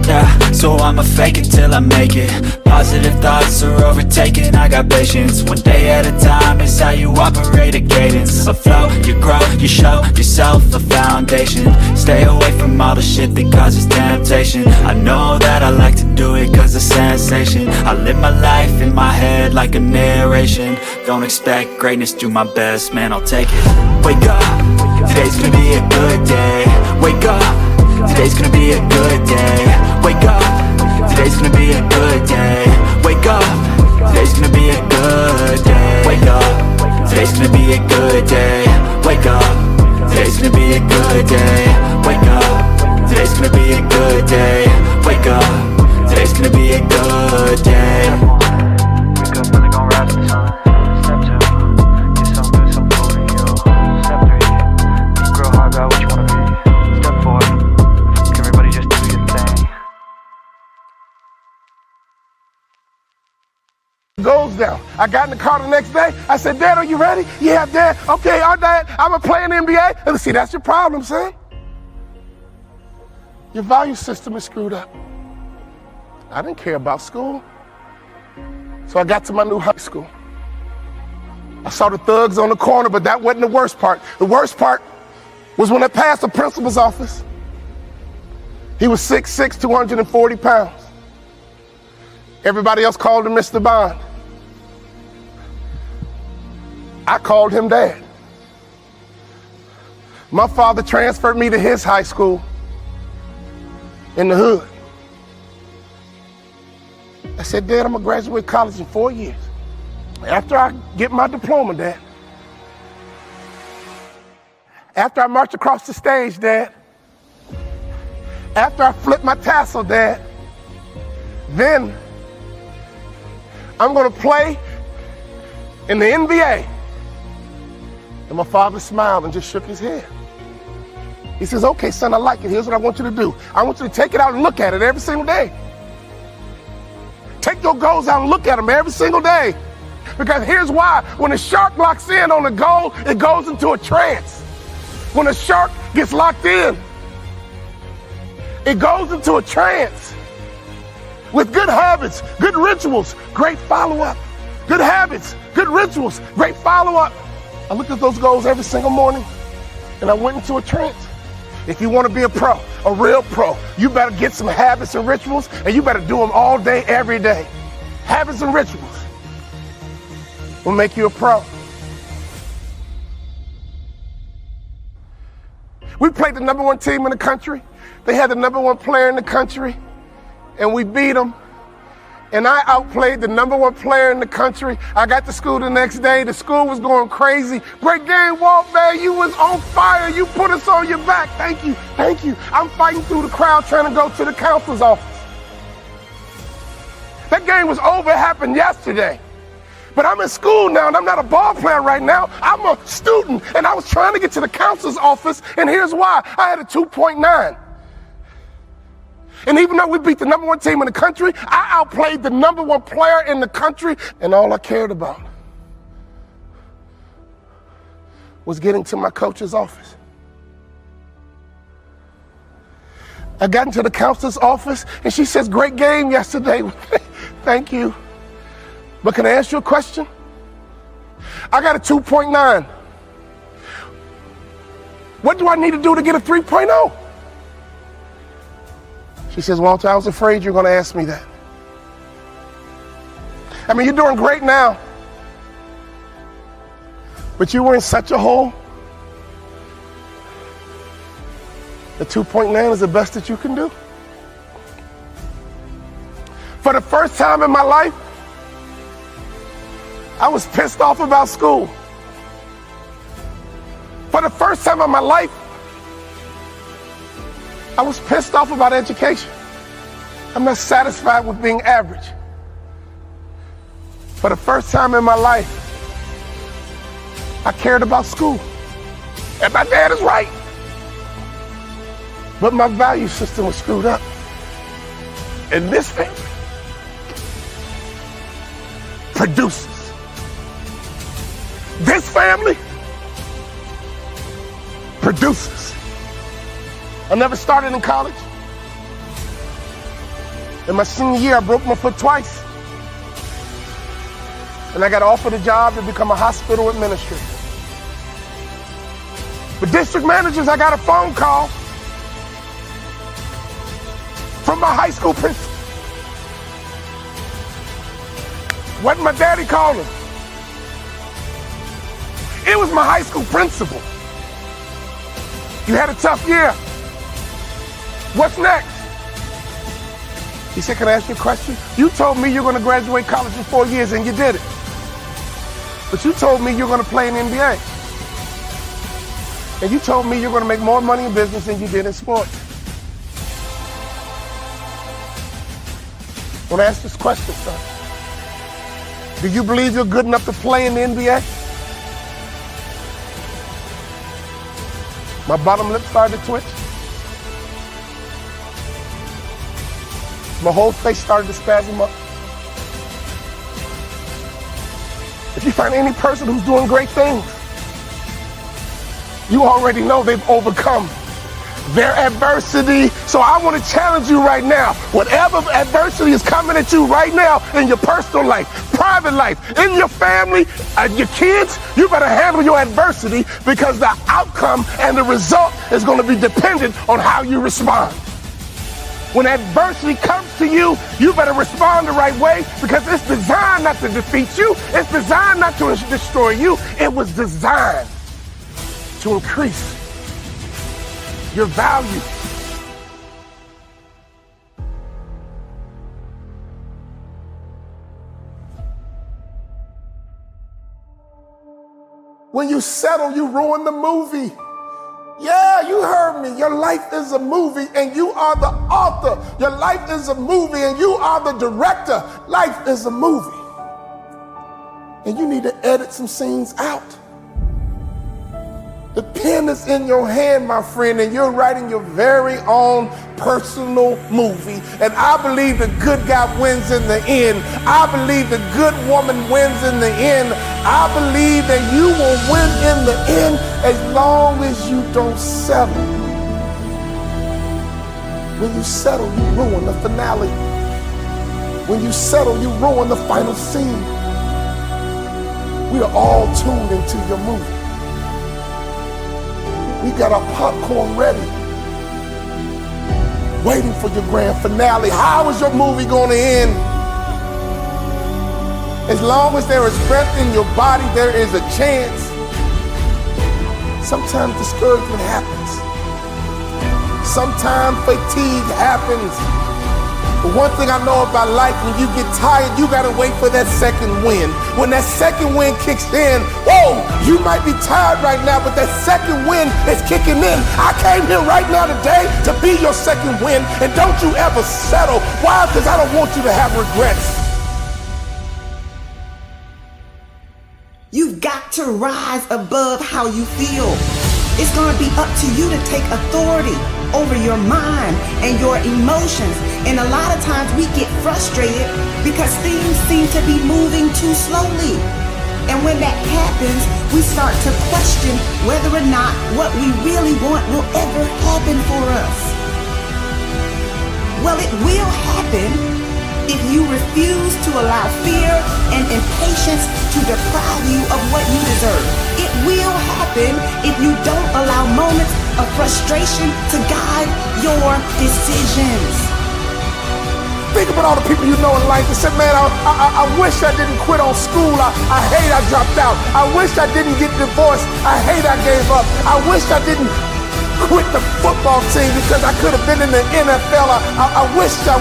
Yeah, so I'ma fake it till I make it. Positive thoughts are overtaken, I got patience. One day at a time is how you operate a cadence. A flow, you grow, you show yourself a foundation. Stay away from all the shit that causes temptation. I know that I like to do it cause it's sensation. I live my life in my head like a narration. Don't expect greatness, do my best, man, I'll take it. Wake up, today's gonna be a good day. Wake up, today's gonna be a good day. Wake up, today's gonna be a good day. Wake up, today's gonna be a good day. Wake up, today's gonna be a good day. Wake up, today's gonna be a good day. Wake up, today's gonna be a good day. Wake up, today's gonna be a good day. Wake up early, gonna rise with the sun. Step 2, get some good, some food in you. Step 3, think real hard about what you wanna be. Step 4, everybody just do your thing. Goes down. I got in the car the next day. I said, Dad, are you ready? Yeah, Dad. Okay, all Dad, I'm gonna play in the NBA. And see, that's your problem, son. Your value system is screwed up. I didn't care about school. So I got to my new high school. I saw the thugs on the corner, but that wasn't the worst part. The worst part was when I passed the principal's office. He was 6'6", 240 pounds. Everybody else called him Mr. Bond. I called him Dad. My father transferred me to his high school in the hood. I said, Dad, I'm gonna graduate college in 4 years. After I get my diploma, Dad. After I march across the stage, Dad, after I flip my tassel, Dad, then I'm gonna play in the NBA. And my father smiled and just shook his head. He says, okay, son, I like it. Here's what I want you to do. I want you to take it out and look at it every single day. Take your goals out and look at them every single day. Because here's why. When a shark locks in on a goal, it goes into a trance. When a shark gets locked in, it goes into a trance. With good habits, good rituals, great follow-up. Good habits, good rituals, great follow-up. I looked at those goals every single morning, and I went into a trance. If you want to be a pro, a real pro, you better get some habits and rituals, and you better do them all day, every day. Habits and rituals will make you a pro. We played the #1 team in the country. They had the #1 player in the country, and we beat them. And I outplayed the #1 player in the country. I got to school the next day. The school was going crazy. Great game, Walt, man. You was on fire. You put us on your back. Thank you. Thank you. I'm fighting through the crowd trying to go to the counselor's office. That game was over. It happened yesterday. But I'm in school now, and I'm not a ball player right now. I'm a student, and I was trying to get to the counselor's office, and here's why. I had a 2.9. And even though we beat the #1 team in the country, I outplayed the #1 player in the country, and all I cared about was getting to my coach's office. I got into the counselor's office, and she says, great game yesterday. Thank you. But can I ask you a question? I got a 2.9. What do I need to do to get a 3.0? She says, Walter, I was afraid you're going to ask me that. I mean, you're doing great now, but you were in such a hole. The 2.9 is the best that you can do. For the first time in my life, I was pissed off about school. For the first time in my life, I was pissed off about education. I'm not satisfied with being average. For the first time in my life, I cared about school. And my dad is right. But my value system was screwed up. And this family produces. This family produces. I never started in college. In my senior year, I broke my foot twice. And I got offered a job to become a hospital administrator. But district managers, I got a phone call from my high school principal. Wasn't my daddy calling. It was my high school principal. You had a tough year. What's next? He said, can I ask you a question? You told me you're going to graduate college in 4 years, and you did it. But you told me you're going to play in the NBA. And you told me you're going to make more money in business than you did in sports. I want to ask this question, son. Do you believe you're good enough to play in the NBA? My bottom lip started to twitch. My whole face started to spasm up. If you find any person who's doing great things, you already know they've overcome their adversity. So I want to challenge you right now. Whatever adversity is coming at you right now in your personal life, private life, in your family, your kids, you better handle your adversity, because the outcome and the result is going to be dependent on how you respond. When adversity comes to you, you better respond the right way, because it's designed not to defeat you. It's designed not to destroy you. It was designed to increase your value. When you settle, you ruin the movie. Yeah, you heard me. Your life is a movie and you are the author. Your life is a movie and you are the director. Life is a movie. And you need to edit some scenes out. The pen is in your hand, my friend, and you're writing your very own personal movie. And I believe the good guy wins in the end. I believe the good woman wins in the end. I believe that you will win in the end as long as you don't settle. When you settle, you ruin the finale. When you settle, you ruin the final scene. We are all tuned into your movie. We got our popcorn ready, waiting for your grand finale. How is your movie going to end? As long as there is breath in your body, there is a chance. Sometimes discouragement happens. Sometimes fatigue happens. But one thing I know about life, when you get tired, you gotta wait for that second wind. When that second wind kicks in, whoa, you might be tired right now, but that second wind is kicking in. I came here right now today to be your second wind, and don't you ever settle. Why? Because I don't want you to have regrets. You've got to rise above how you feel. It's going to be up to you to take authority over your mind and your emotions. And a lot of times we get frustrated because things seem to be moving too slowly. And when that happens, we start to question whether or not what we really want will ever happen for us. Well, it will happen if you refuse to allow fear and impatience to deprive you of what you deserve. It will happen if you don't allow moments of frustration to guide your decisions. Think about all the people you know in life that said, man, I wish I didn't quit on school. I hate I dropped out. I wish I didn't get divorced. I hate I gave up. I wish I didn't quit the football team because I could have been in the NFL. I wish I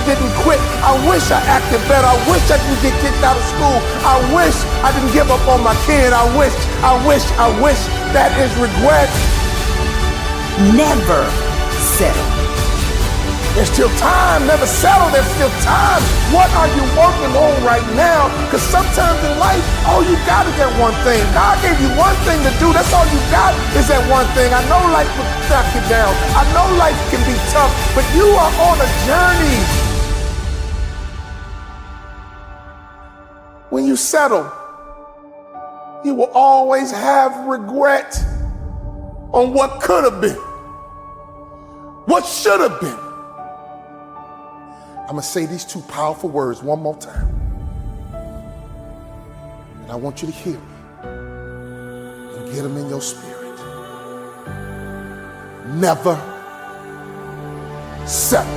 didn't quit. I wish I acted better. I wish I didn't get kicked out of school. I wish I didn't give up on my kid. I wish. That is regret. Never settle. There's still time. Never settle. There's still time. What are you working on right now? Because sometimes in life, all you got is that one thing. God gave you one thing to do. That's all you got is that one thing. I know life will knock you down. I know life can be tough, but you are on a journey. When you settle, you will always have regret on what could have been, what should have been. I'm going to say these two powerful words one more time. And I want you to hear me and get them in your spirit. Never settle.